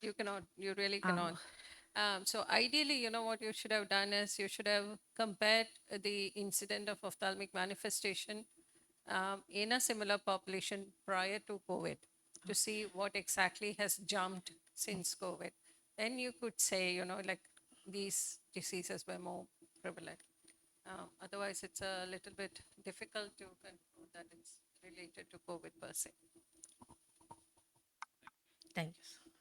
You cannot. You really cannot. So ideally, what you should have done is you should have compared the incident of ophthalmic manifestation in a similar population prior to COVID to see what exactly has jumped since COVID. Then you could say, like these diseases were more prevalent. Otherwise, it's a little bit difficult to conclude that it's related to COVID per se. Thank you.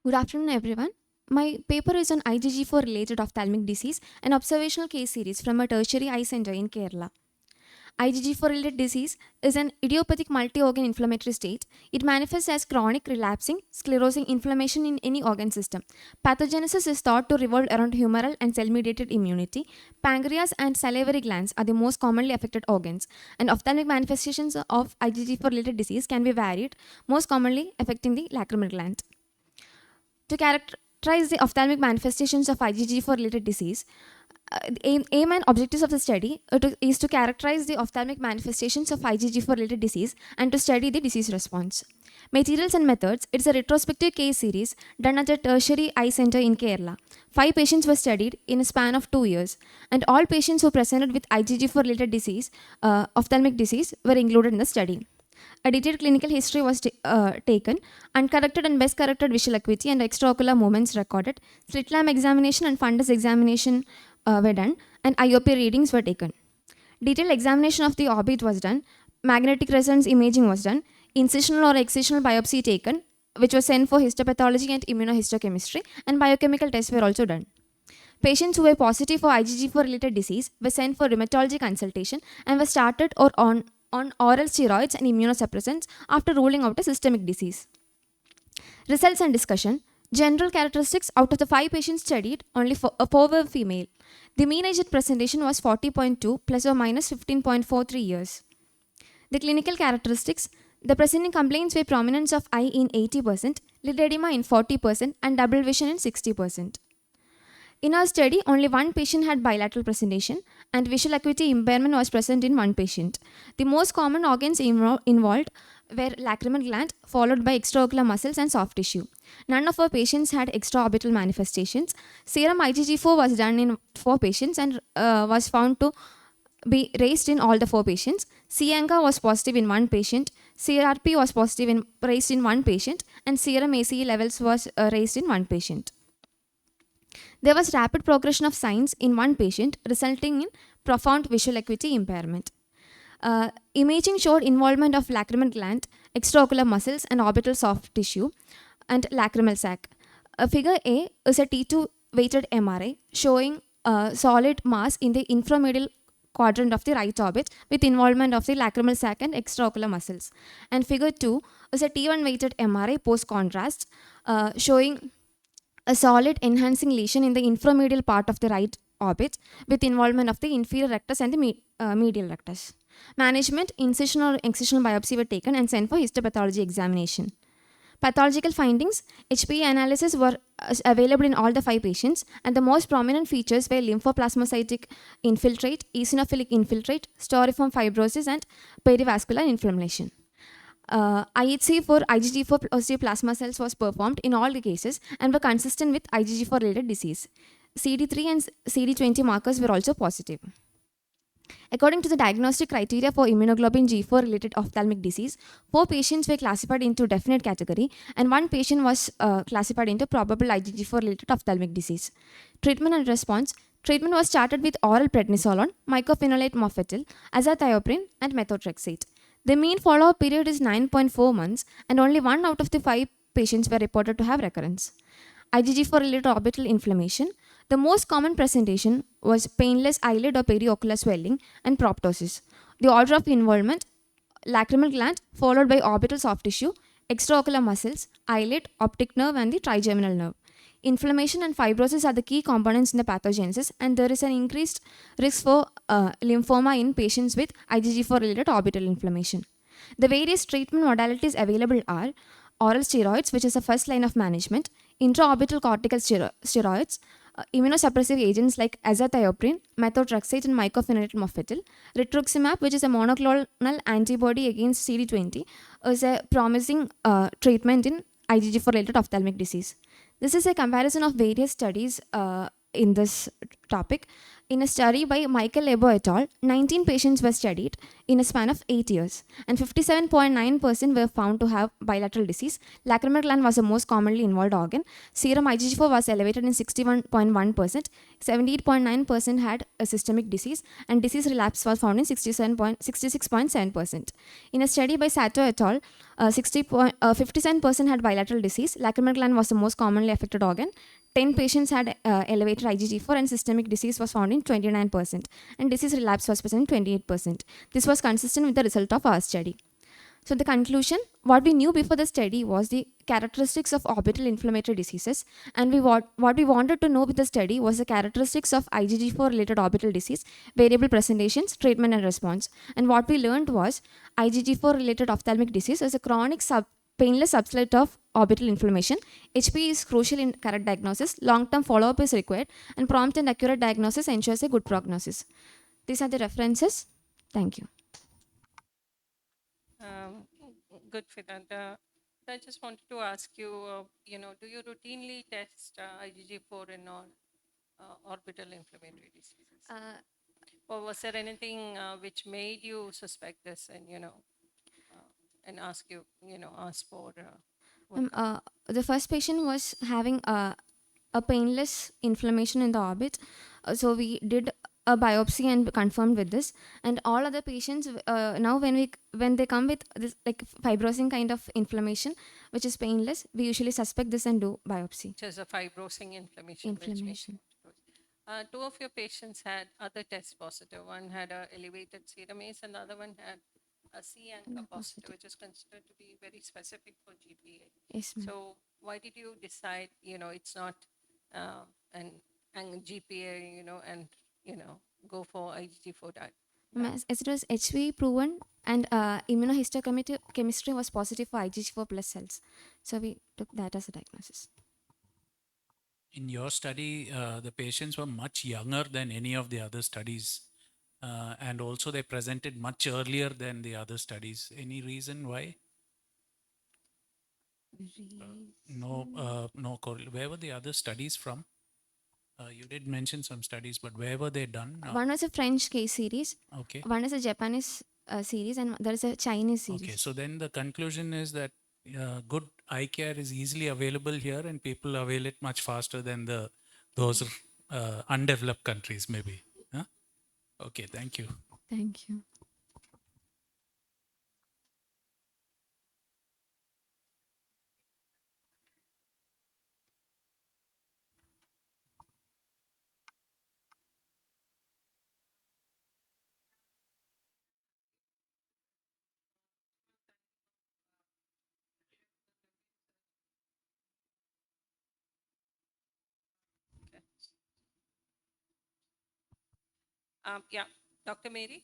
Good afternoon, everyone. My paper is on IgG4 related ophthalmic disease, an observational case series from a tertiary eye center in Kerala. IgG4 related disease is an idiopathic multi organ inflammatory state. It manifests as chronic, relapsing, sclerosing inflammation in any organ system. Pathogenesis is thought to revolve around humoral and cell mediated immunity. Pancreas and salivary glands are the most commonly affected organs, and ophthalmic manifestations of IgG4 related disease can be varied, most commonly affecting the lacrimal gland. To characterize the ophthalmic manifestations of IgG4 related disease, the aim and objectives of the study is to characterize the ophthalmic manifestations of IgG4 related disease and to study the disease response. Materials and methods: it's a retrospective case series done at a tertiary eye center in Kerala. 5 patients were studied in a span of 2 years, and all patients who presented with IgG4 related disease, ophthalmic disease, were included in the study. A detailed clinical history was taken, uncorrected and best corrected visual acuity and extraocular movements recorded, slit lamp examination and fundus examination were done, and IOP readings were taken. Detailed examination of the orbit was done, magnetic resonance imaging was done, incisional or excisional biopsy taken, which was sent for histopathology and immunohistochemistry, and biochemical tests were also done. Patients who were positive for IgG4 related disease were sent for rheumatology consultation and were started or on oral steroids and immunosuppressants after ruling out a systemic disease. Results and discussion. General characteristics: out of the 5 patients studied, only 4 were female. The mean age at presentation was 40.2 plus or minus 15.43 years. The clinical characteristics: the presenting complaints were prominence of eye in 80%, lid edema in 40%, and double vision in 60%. In our study, only 1 patient had bilateral presentation, and visual acuity impairment was present in 1 patient. The most common organs involved were lacrimal gland, followed by extraocular muscles and soft tissue. None of our patients had extraorbital manifestations. Serum IgG4 was done in 4 patients and was found to be raised in all the 4 patients. C-ANCA was positive in 1 patient. CRP was positive raised in 1 patient, and serum ACE levels was raised in 1 patient. There was rapid progression of signs in 1 patient, resulting in profound visual acuity impairment. Imaging showed involvement of lacrimal gland, extraocular muscles, and orbital soft tissue, and lacrimal sac. Figure A is a T2 weighted MRI showing solid mass in the inframedial quadrant of the right orbit with involvement of the lacrimal sac and extraocular muscles. And figure 2 is a T1 weighted MRI post contrast showing a solid enhancing lesion in the inframedial part of the right orbit with involvement of the inferior rectus and the medial rectus. Management, incision or excisional biopsy were taken and sent for histopathology examination. Pathological findings, HPE analysis were available in all the 5 patients, and the most prominent features were lymphoplasmacytic infiltrate, eosinophilic infiltrate, storiform fibrosis, and perivascular inflammation. IHC for IgG4 positive plasma cells was performed in all the cases and were consistent with IgG4 related disease. CD3 and CD20 markers were also positive. According to the diagnostic criteria for immunoglobulin G4 related ophthalmic disease, 4 patients were classified into definite category and 1 patient was classified into probable IgG4 related ophthalmic disease. Treatment and response. Treatment was started with oral prednisolone, mycophenolate mofetil, azathioprine, and methotrexate. The mean follow-up period is 9.4 months and only 1 out of the 5 patients were reported to have recurrence. IgG4 related orbital inflammation. The most common presentation was painless eyelid or periocular swelling and proptosis. The order of involvement, lacrimal gland followed by orbital soft tissue, extraocular muscles, eyelid, optic nerve and the trigeminal nerve. Inflammation and fibrosis are the key components in the pathogenesis, and there is an increased risk for lymphoma in patients with IgG4 related orbital inflammation. The various treatment modalities available are oral steroids, which is the first line of management, intraorbital cortical steroids, immunosuppressive agents like azathioprine, methotrexate, and mycophenolate mofetil. Rituximab, which is a monoclonal antibody against CD20, is a promising treatment in IgG4 related ophthalmic disease. This is a comparison of various studies in this topic. In a study by Michael Lebo et al., 19 patients were studied in a span of 8 years, and 57.9% were found to have bilateral disease. Lacrimal gland was the most commonly involved organ. Serum IgG4 was elevated in 61.1%, 78.9% had a systemic disease, and disease relapse was found in 66.7%. In a study by Sato et al., 57% had bilateral disease. Lacrimal gland was the most commonly affected organ. 10 patients had elevated IgG4 and systemic disease was found in 29%, and disease relapse was present in 28%. This was consistent with the result of our study. So the conclusion, what we knew before the study was the characteristics of orbital inflammatory diseases, and what we wanted to know with the study was the characteristics of IgG4 related orbital disease, variable presentations, treatment and response. And what we learned was IgG4 related ophthalmic disease is a chronic painless subset of orbital inflammation. HPE is crucial in correct diagnosis, long-term follow-up is required, and prompt and accurate diagnosis ensures a good prognosis. These are the references. Thank you. Good, Vedanta. I just wanted to ask you, do you routinely test IgG4 in all orbital inflammatory diseases? Or was there anything which made you suspect this and, and ask for The first patient was having a painless inflammation in the orbit. So we did a biopsy and confirmed with this. And all other patients now when they come with this like fibrosing kind of inflammation, which is painless, we usually suspect this and do biopsy. Which is a fibrosing inflammation. Two of your patients had other tests positive. One had a elevated serum ACE and the other one had a C anchor positive, which is considered to be very specific for GPA. Yes, ma'am. So why did you decide, it's not an GPA, and, go for IgG4 diet? As it was HV proven and immunohistochemistry was positive for IgG4 plus cells. So we took that as a diagnosis. In your study, the patients were much younger than any of the other studies. And also they presented much earlier than the other studies. Any reason why? No. Where were the other studies from? You did mention some studies, but where were they done? One was a French case series. Okay. One is a Japanese series, and there is a Chinese series. Okay, so then the conclusion is that good eye care is easily available here, and people avail it much faster than those undeveloped countries, maybe. Huh? Okay, thank you. Thank you. Yeah, Dr. Mary?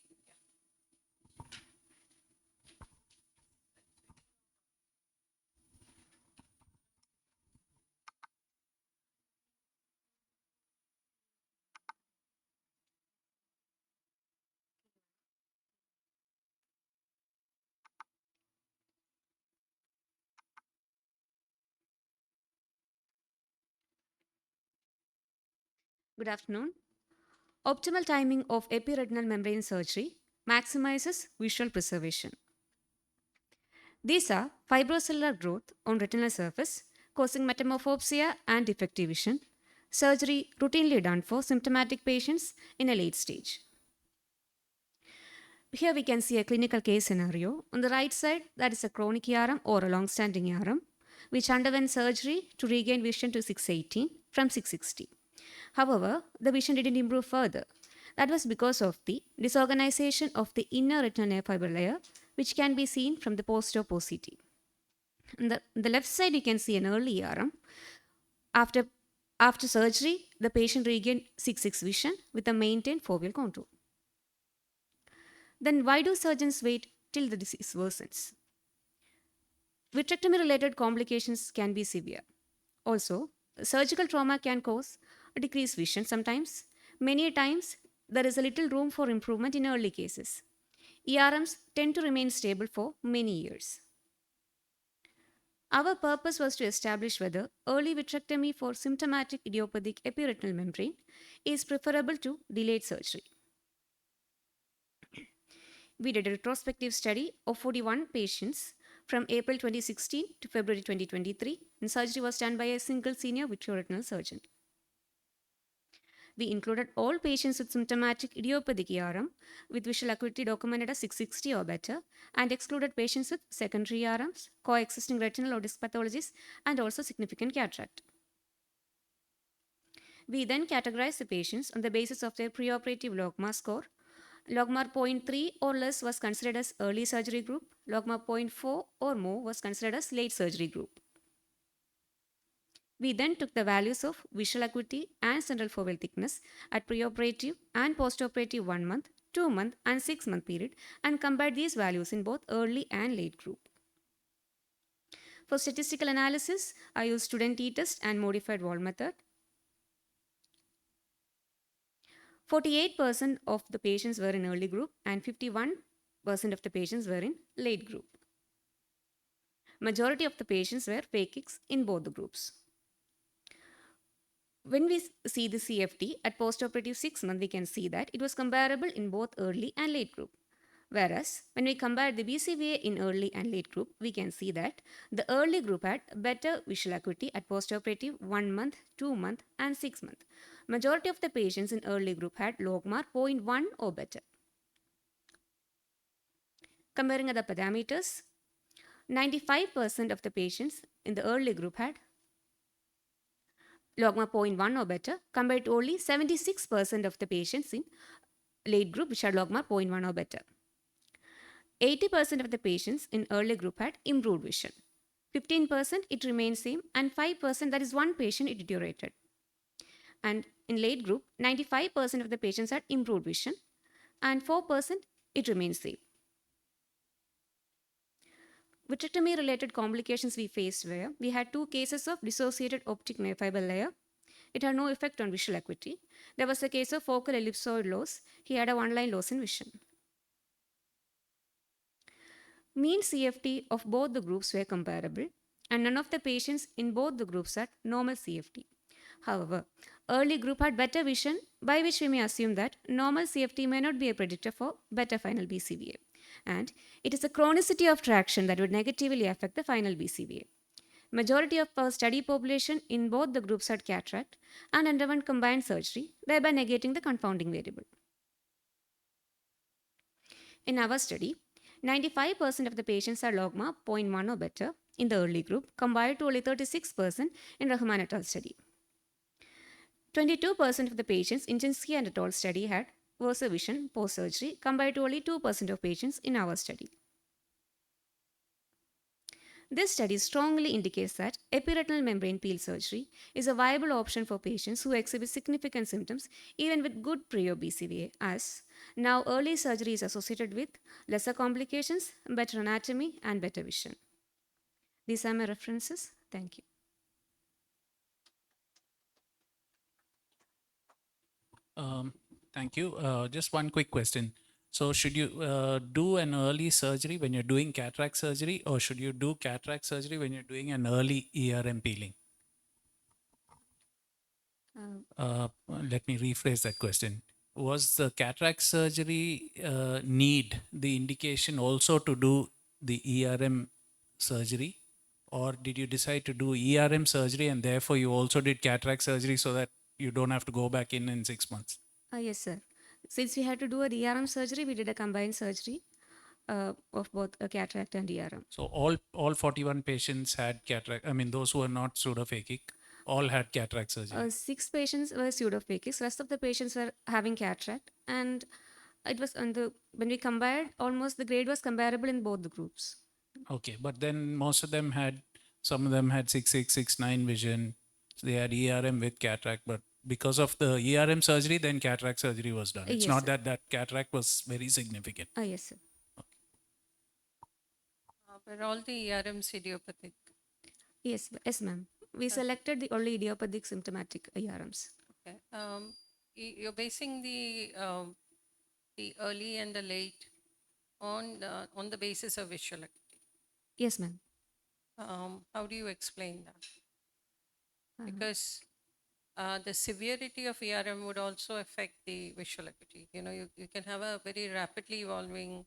Good afternoon. Optimal timing of epiretinal membrane surgery maximizes visual preservation. These are fibrocellular growth on retinal surface causing metamorphopsia and defective vision. Surgery routinely done for symptomatic patients in a late stage. Here we can see a clinical case scenario. On the right side, that is a chronic ERM or a long-standing ERM, which underwent surgery to regain vision to 618 from 660. However, the vision didn't improve further. That was because of the disorganization of the inner retinal nerve fiber layer, which can be seen from the post-op OCT. On the left side, you can see an early ERM. After surgery, the patient regained 6-6 vision with a maintained foveal contour. Then why do surgeons wait till the disease worsens? Vitrectomy related complications can be severe. Also, surgical trauma can cause a decreased vision sometimes. Many times, there is a little room for improvement in early cases. ERMs tend to remain stable for many years. Our purpose was to establish whether early vitrectomy for symptomatic idiopathic epiretinal membrane is preferable to delayed surgery. We did a retrospective study of 41 patients from April 2016 to February 2023, and surgery was done by a single senior vitreoretinal surgeon. We included all patients with symptomatic idiopathic ERM with visual acuity documented as 660 or better, and excluded patients with secondary ERMs, coexisting retinal or disc pathologies, and also significant cataract. We then categorized the patients on the basis of their preoperative logMAR score. logMAR 0.3 or less was considered as early surgery group. logMAR 0.4 or more was considered as late surgery group. We then took the values of visual acuity and central foveal thickness at preoperative and postoperative 1 month, 2 month, and 6 month period and compared these values in both early and late group. For statistical analysis, I used student t-test and modified wall method. 48% of the patients were in early group and 51% of the patients were in late group. Majority of the patients were phakics in both the groups. When we see the CFT at postoperative 6 months, we can see that it was comparable in both early and late group. Whereas when we compare the BCVA in early and late group, we can see that the early group had better visual acuity at postoperative 1 month, 2 month, and 6 month. Majority of the patients in early group had logMAR 0.1 or better. Comparing other parameters, 95% of the patients in the early group had logMAR 0.1 or better, compared to only 76% of the patients in late group which had logMAR 0.1 or better. 80% of the patients in early group had improved vision. 15% it remained same, and 5%, that is one patient, it deteriorated. And in late group, 95% of the patients had improved vision and 4% it remained same. Vitrectomy related complications we faced were, we had 2 cases of dissociated optic nerve fiber layer. It had no effect on visual acuity. There was a case of focal ellipsoid loss. He had a 1-line loss in vision. Mean CFT of both the groups were comparable, and none of the patients in both the groups had normal CFT. However, early group had better vision, by which we may assume that normal CFT may not be a predictor for better final BCVA. And it is a chronicity of traction that would negatively affect the final BCVA. Majority of our study population in both the groups had cataract and underwent combined surgery, thereby negating the confounding variable. In our study, 95% of the patients had logMAR 0.1 or better in the early group, compared to only 36% in Rahman et al. Study. 22% of the patients in Chinsky and et al. Study had worse vision post-surgery, compared to only 2% of patients in our study. This study strongly indicates that epiretinal membrane peel surgery is a viable option for patients who exhibit significant symptoms even with good pre-BCVA, as now early surgery is associated with lesser complications, better anatomy, and better vision. These are my references. Thank you. Thank you. Just one quick question. So, should you do an early surgery when you're doing cataract surgery, or should you do cataract surgery when you're doing an early ERM peeling? Let me rephrase that question. Was the cataract surgery need the indication also to do the ERM surgery, or did you decide to do ERM surgery and therefore you also did cataract surgery so that you don't have to go back in 6 months? Yes, sir. Since we had to do a ERM surgery, we did a combined surgery of both a cataract and ERM. So all 41 patients had cataract. I mean, those who are not pseudophakic all had cataract surgery. 6 patients were pseudophakic. Rest of the patients were having cataract, and it was on the when we compared, almost the grade was comparable in both the groups. Okay, but then most of them had, some of them had 6.6, 6.9 vision. So they had ERM with cataract, but because of the ERM surgery, then cataract surgery was done. It's Yes, not sir. that that cataract was very significant. Yes, sir. Were all the ERMs idiopathic? Yes, ma'am. We selected the only idiopathic symptomatic ERMs. Okay. You're basing the early and the late on the basis of visual acuity. Yes, ma'am. How do you explain that? Because the severity of ERM would also affect the visual acuity. You know, you can have a very rapidly evolving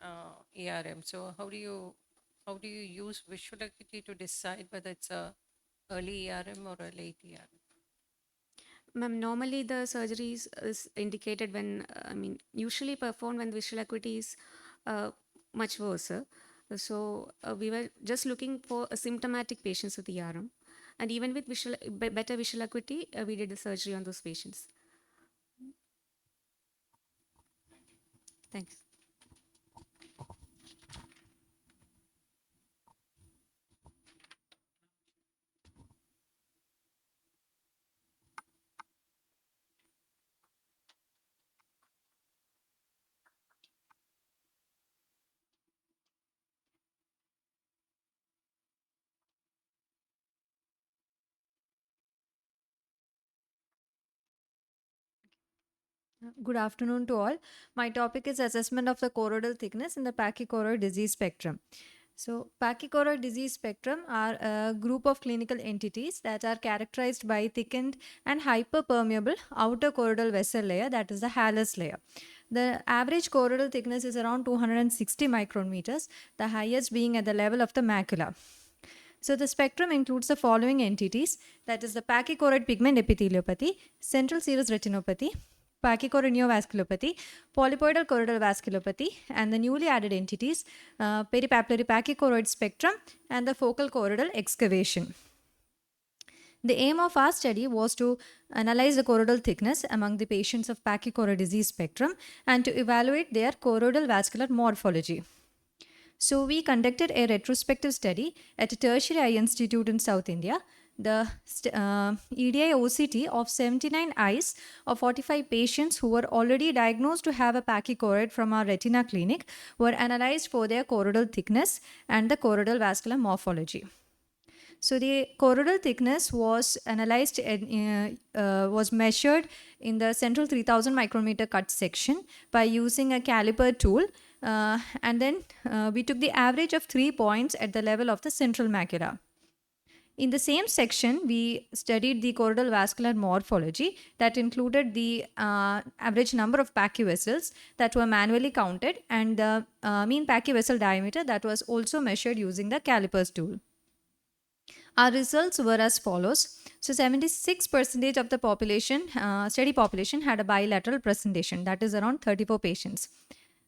ERM. So how do you use visual acuity to decide whether it's a early ERM or a late ERM? Ma'am, normally the surgery is indicated when, usually performed when visual acuity is much worse. So we were just looking for symptomatic patients with ERM. And even with better visual acuity, we did the surgery on those patients. Thanks. Good afternoon to all. My topic is assessment of the choroidal thickness in the pachychoroid disease spectrum. So, pachychoroid disease spectrum are a group of clinical entities that are characterized by thickened and hyperpermeable outer choroidal vessel layer, that is the hallux layer. The average choroidal thickness is around 260 micrometers, the highest being at the level of the macula. So the spectrum includes the following entities, that is the pachychoroid pigment epitheliopathy, central serous retinopathy, pachychoroid neovasculopathy, polypoidal choroidal vasculopathy, and the newly added entities, peripapillary pachychoroid spectrum and the focal choroidal excavation. The aim of our study was to analyze the choroidal thickness among the patients of pachychoroid disease spectrum and to evaluate their choroidal vascular morphology. So we conducted a retrospective study at a tertiary eye institute in South India. The EDI OCT of 79 eyes of 45 patients who were already diagnosed to have a pachychoroid from our retina clinic were analyzed for their choroidal thickness and the choroidal vascular morphology. So the choroidal thickness was analyzed, was measured in the central 3000 micrometer cut section by using a caliper tool. And then we took the average of 3 points at the level of the central macula. In the same section, we studied the choroidal vascular morphology that included the average number of pachyvessels that were manually counted and the mean pachyvessel diameter that was also measured using the calipers tool. Our results were as follows. So 76% of the population, study population had a bilateral presentation, that is around 34 patients.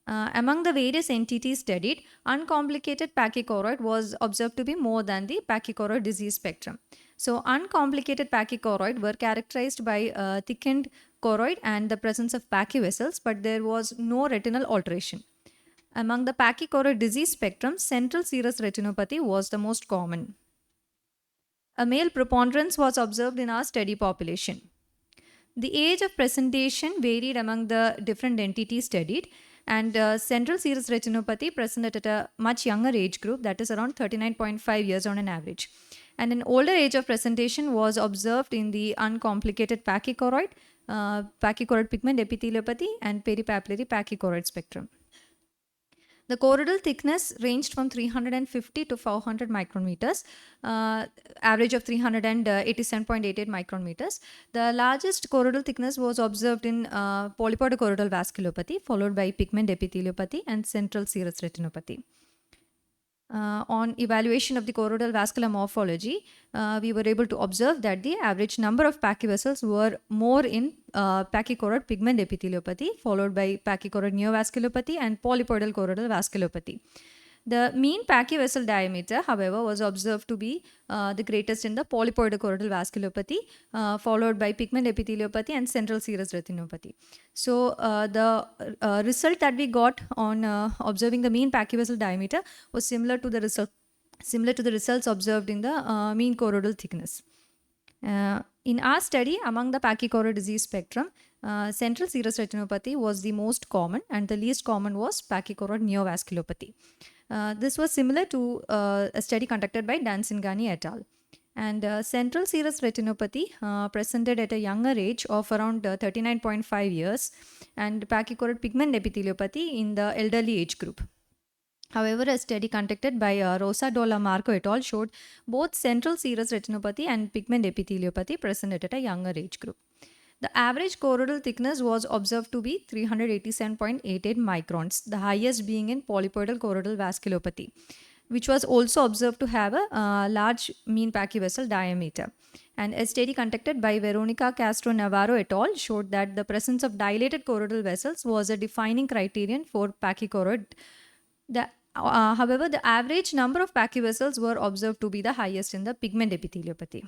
Among the various entities studied, uncomplicated pachychoroid was observed to be more than the pachychoroid disease spectrum. So uncomplicated pachychoroid were characterized by thickened choroid and the presence of pachyvessels, but there was no retinal alteration. Among the pachychoroid disease spectrum, central serous retinopathy was the most common. A male preponderance was observed in our study population. The age of presentation varied among the different entities studied, and central serous retinopathy presented at a much younger age group, that is around 39.5 years on an average. And an older age of presentation was observed in the uncomplicated pachychoroid, pachychoroid pigment epitheliopathy, and peripapillary pachychoroid spectrum. The choroidal thickness ranged from 350 to 400 micrometers, average of 387.88 micrometers. The largest choroidal thickness was observed in polypoidal vasculopathy, followed by pigment epitheliopathy and central serous retinopathy. On evaluation of the choroidal vascular morphology, we were able to observe that the average number of pachyvessels were more in pachychoroid pigment epitheliopathy, followed by pachychoroid neovasculopathy and polypoidal choroidal vasculopathy. The mean pachyvessel diameter, however, was observed to be the greatest in the polypoidal choroidal vasculopathy, followed by pigment epitheliopathy and central serous retinopathy. So the result that we got on observing the mean pachyvessel diameter was similar to the results observed in the mean choroidal thickness. In our study, among the pachychoroid disease spectrum, central serous retinopathy was the most common, and the least common was pachychoroid neovasculopathy. This was similar to a study conducted by Dancingani et al. And central serous retinopathy presented at a younger age of around 39.5 years, and pachychoroid pigment epitheliopathy in the elderly age group. However, a study conducted by Rosa Dola Marco et al. Showed both central serous retinopathy and pigment epitheliopathy presented at a younger age group. The average choroidal thickness was observed to be 387.88 microns, the highest being in polypoidal choroidal vasculopathy, which was also observed to have a large mean pachyvessel diameter. And a study conducted by Veronica Castro Navarro et al. Showed that the presence of dilated choroidal vessels was a defining criterion for pachychoroid. However, the average number of pachyvessels were observed to be the highest in the pigment epitheliopathy.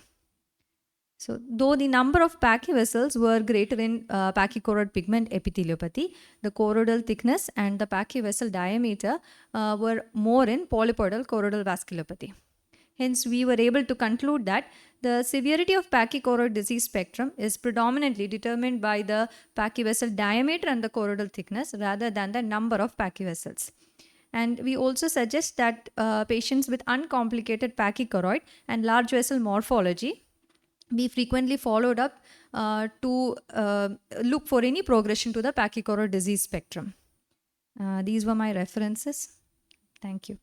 So, though the number of pachyvessels were greater in pachychoroid pigment epitheliopathy, the choroidal thickness and the pachyvessel diameter were more in polypoidal choroidal vasculopathy. Hence, we were able to conclude that the severity of pachychoroid disease spectrum is predominantly determined by the pachyvessel diameter and the choroidal thickness rather than the number of pachyvessels. And we also suggest that patients with uncomplicated pachychoroid and large vessel morphology be frequently followed up to look for any progression to the pachychoroid disease spectrum. These were my references. Thank you.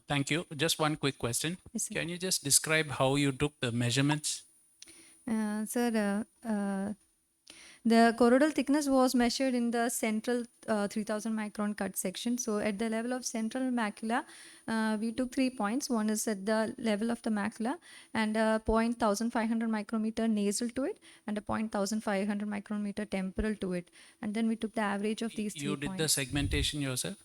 Thank you. Just one quick question. Yes, sir. Can you just describe how you took the measurements? Sir, the choroidal thickness was measured in the central 3000 micron cut section. So at the level of central macula, we took 3 points. One is at the level of the macula, and a 0.1500 micrometer nasal to it, and a 0.1500 micrometer temporal to it. And then we took the average of these 3 You did the points. segmentation yourself?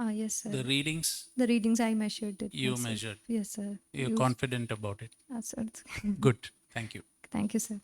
Yes, sir. The readings The readings I measured it. you myself. measured? Yes, sir. You're Used- confident about it? Sir. Good. Thank you. Thank you, sir.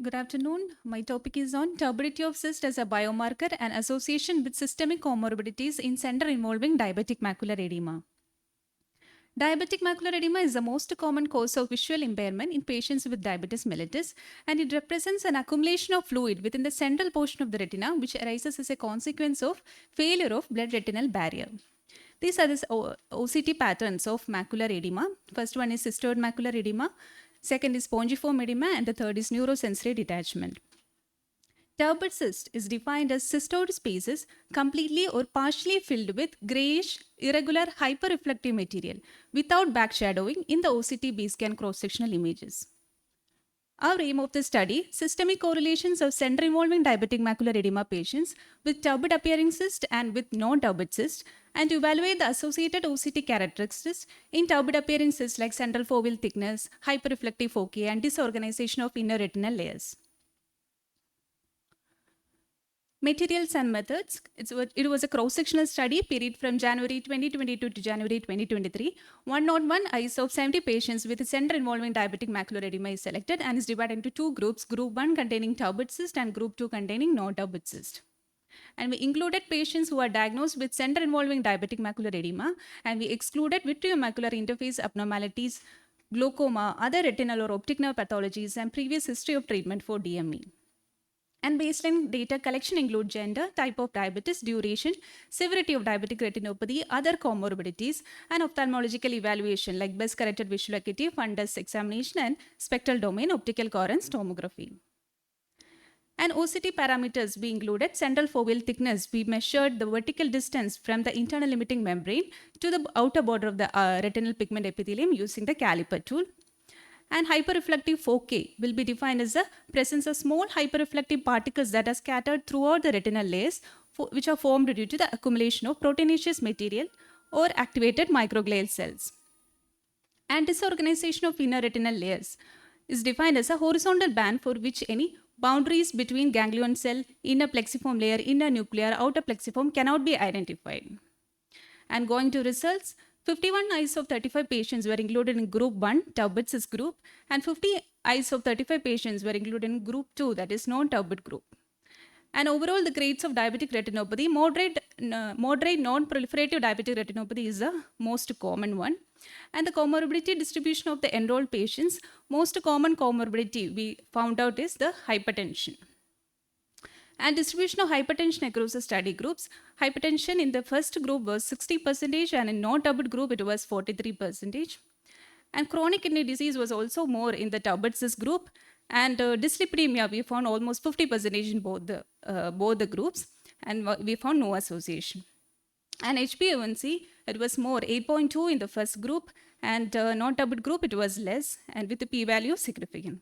Good afternoon. My topic is on turbidity of cyst as a biomarker and association with systemic comorbidities in center involving diabetic macular edema. Diabetic macular edema is the most common cause of visual impairment in patients with diabetes mellitus, and it represents an accumulation of fluid within the central portion of the retina, which arises as a consequence of failure of blood-retinal barrier. These are the OCT patterns of macular edema. First one is cystoid macular edema, second is spongiform edema, and the third is neurosensory detachment. Turbid cyst is defined as cystoid spaces completely or partially filled with grayish, irregular, hyperreflective material without backshadowing in the OCT base scan cross-sectional images. Our aim of the study, systemic correlations of center involving diabetic macular edema patients with turbid appearing cyst and with non-turbid cyst, and to evaluate the associated OCT characteristics in turbid appearing cysts like central foveal thickness, hyperreflective foci, and disorganization of inner retinal layers. Materials and methods. It was a cross-sectional study period from January 2022 to January 2023. 101 eyes of 70 patients with center involving diabetic macular edema is selected and is divided into two groups, group 1 containing turbid cyst and group 2 containing non-turbid cyst. And we included patients who are diagnosed with center involving diabetic macular edema, and we excluded vitreomacular interface abnormalities, glaucoma, other retinal or optic nerve pathologies, and previous history of treatment for DME. And baseline data collection include gender, type of diabetes, duration, severity of diabetic retinopathy, other comorbidities, and ophthalmological evaluation like best corrected visual acuity, fundus examination, and spectral domain, optical coherence tomography. And OCT parameters we included central foveal thickness. We measured the vertical distance from the internal limiting membrane to the outer border of the retinal pigment epithelium using the caliper tool. And hyperreflective foci will be defined as the presence of small hyperreflective particles that are scattered throughout the retinal layers, which are formed due to the accumulation of proteinaceous material or activated microglial cells. And disorganization of inner retinal layers is defined as a horizontal band for which any boundaries between ganglion cell, inner plexiform layer, inner nuclear, outer plexiform cannot be identified. And going to results, 51 eyes of 35 patients were included in group 1, turbid cyst group, and 50 eyes of 35 patients were included in group 2, that is non-turbid group. And overall, the grades of diabetic retinopathy, moderate non-proliferative diabetic retinopathy is the most common one. And the comorbidity distribution of the enrolled patients, most common comorbidity we found out is the hypertension. And distribution of hypertension across the study groups. Hypertension in the first group was 60% and in non-turbid group it was 43%. And chronic kidney disease was also more in the turbid cyst group. And dyslipidemia we found almost 50% in both the groups, and we found no association. And HbA1c, it was more 8.2 in the first group, and non-turbid group it was less, and with the p-value significant.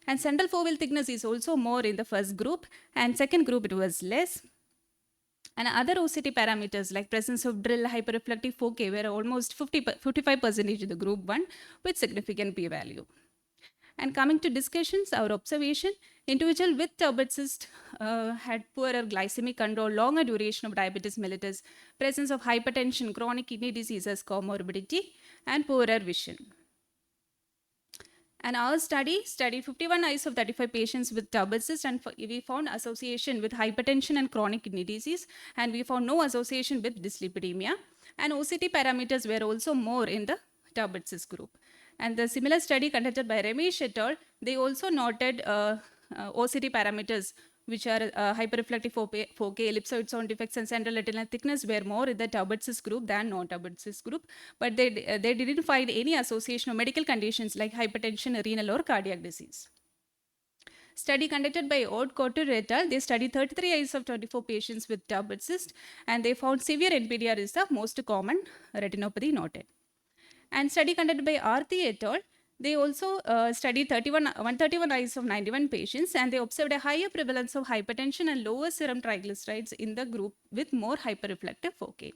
And central foveal thickness is also more in the first group, and second group it was less. And other OCT parameters like presence of drill, hyperreflective foci were almost 55% in the group 1 with significant p-value. And coming to discussions, our observation, individual with turbid cyst had poorer glycemic control, longer duration of diabetes mellitus, presence of hypertension, chronic kidney disease as comorbidity, and poorer vision. And our studied 51 eyes of 35 patients with turbid cyst, and we found association with hypertension and chronic kidney disease, and we found no association with dyslipidemia. And OCT parameters were also more in the turbid cyst group. And the similar study conducted by Ramesh et al., they also noted OCT parameters, which are hyperreflective foci, ellipsoid sound defects, and central retinal thickness were more in the turbid cyst group than non-turbid cyst group. But they didn't find any association of medical conditions like hypertension, renal, or cardiac disease. Study conducted by Oud-Couture et al., they studied 33 eyes of 24 patients with turbid cyst, and they found severe NPDR is the most common retinopathy noted. And study conducted by Aarti et al., they also studied 131 eyes of 91 patients, and they observed a higher prevalence of hypertension and lower serum triglycerides in the group with more hyperreflective foci.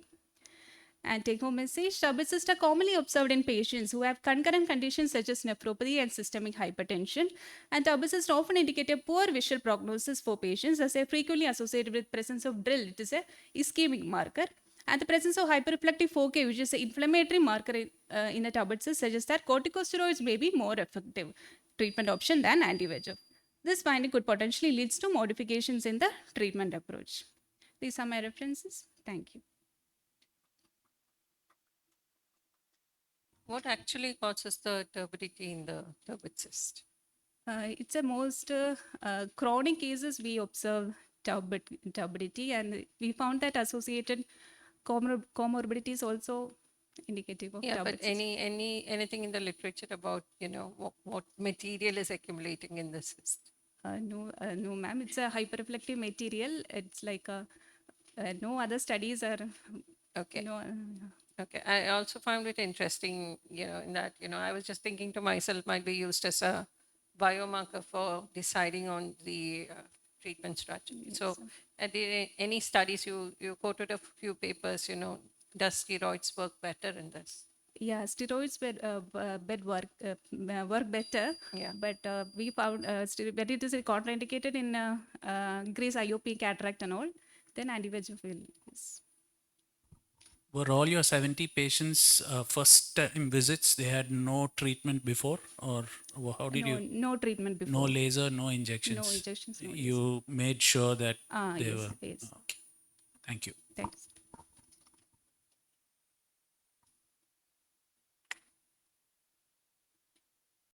And take-home message, turbid cysts are commonly observed in patients who have concurrent conditions such as nephropathy and systemic hypertension. And turbid cysts often indicate a poor visual prognosis for patients as they are frequently associated with presence of drill. It is a ischemic marker. And the presence of hyperreflective foci, which is an inflammatory marker in the turbid cyst, suggests that corticosteroids may be more effective treatment option than anti-VEGF. This finding could potentially lead to modifications in the treatment approach. These are my references. Thank you. What actually causes the turbidity in the turbid cyst? It's a most chronic cases we observe turbidity, and we found that associated comorbidities also indicative of Yeah, but turbid cyst. anything in the literature about what material is accumulating in the cyst? No, ma'am. It's a hyperreflective material. It's like no other studies are. Okay. No. Okay. I also found it interesting, in that, I was just thinking to myself, might be used as a biomarker for deciding on the treatment strategy. So, any studies you quoted a few papers, does steroids work better in this? Yeah, steroids work better. Yeah. But we found but it is contraindicated in increase IOP, cataract, and all. Then anti-VEGF will. Yes. Were all your 70 patients first time visits? They had no treatment before, or how did you? No treatment before. No laser, no injections. No injections. No laser. You made sure that they Yes, were. yes. Okay. Thank you. Thanks.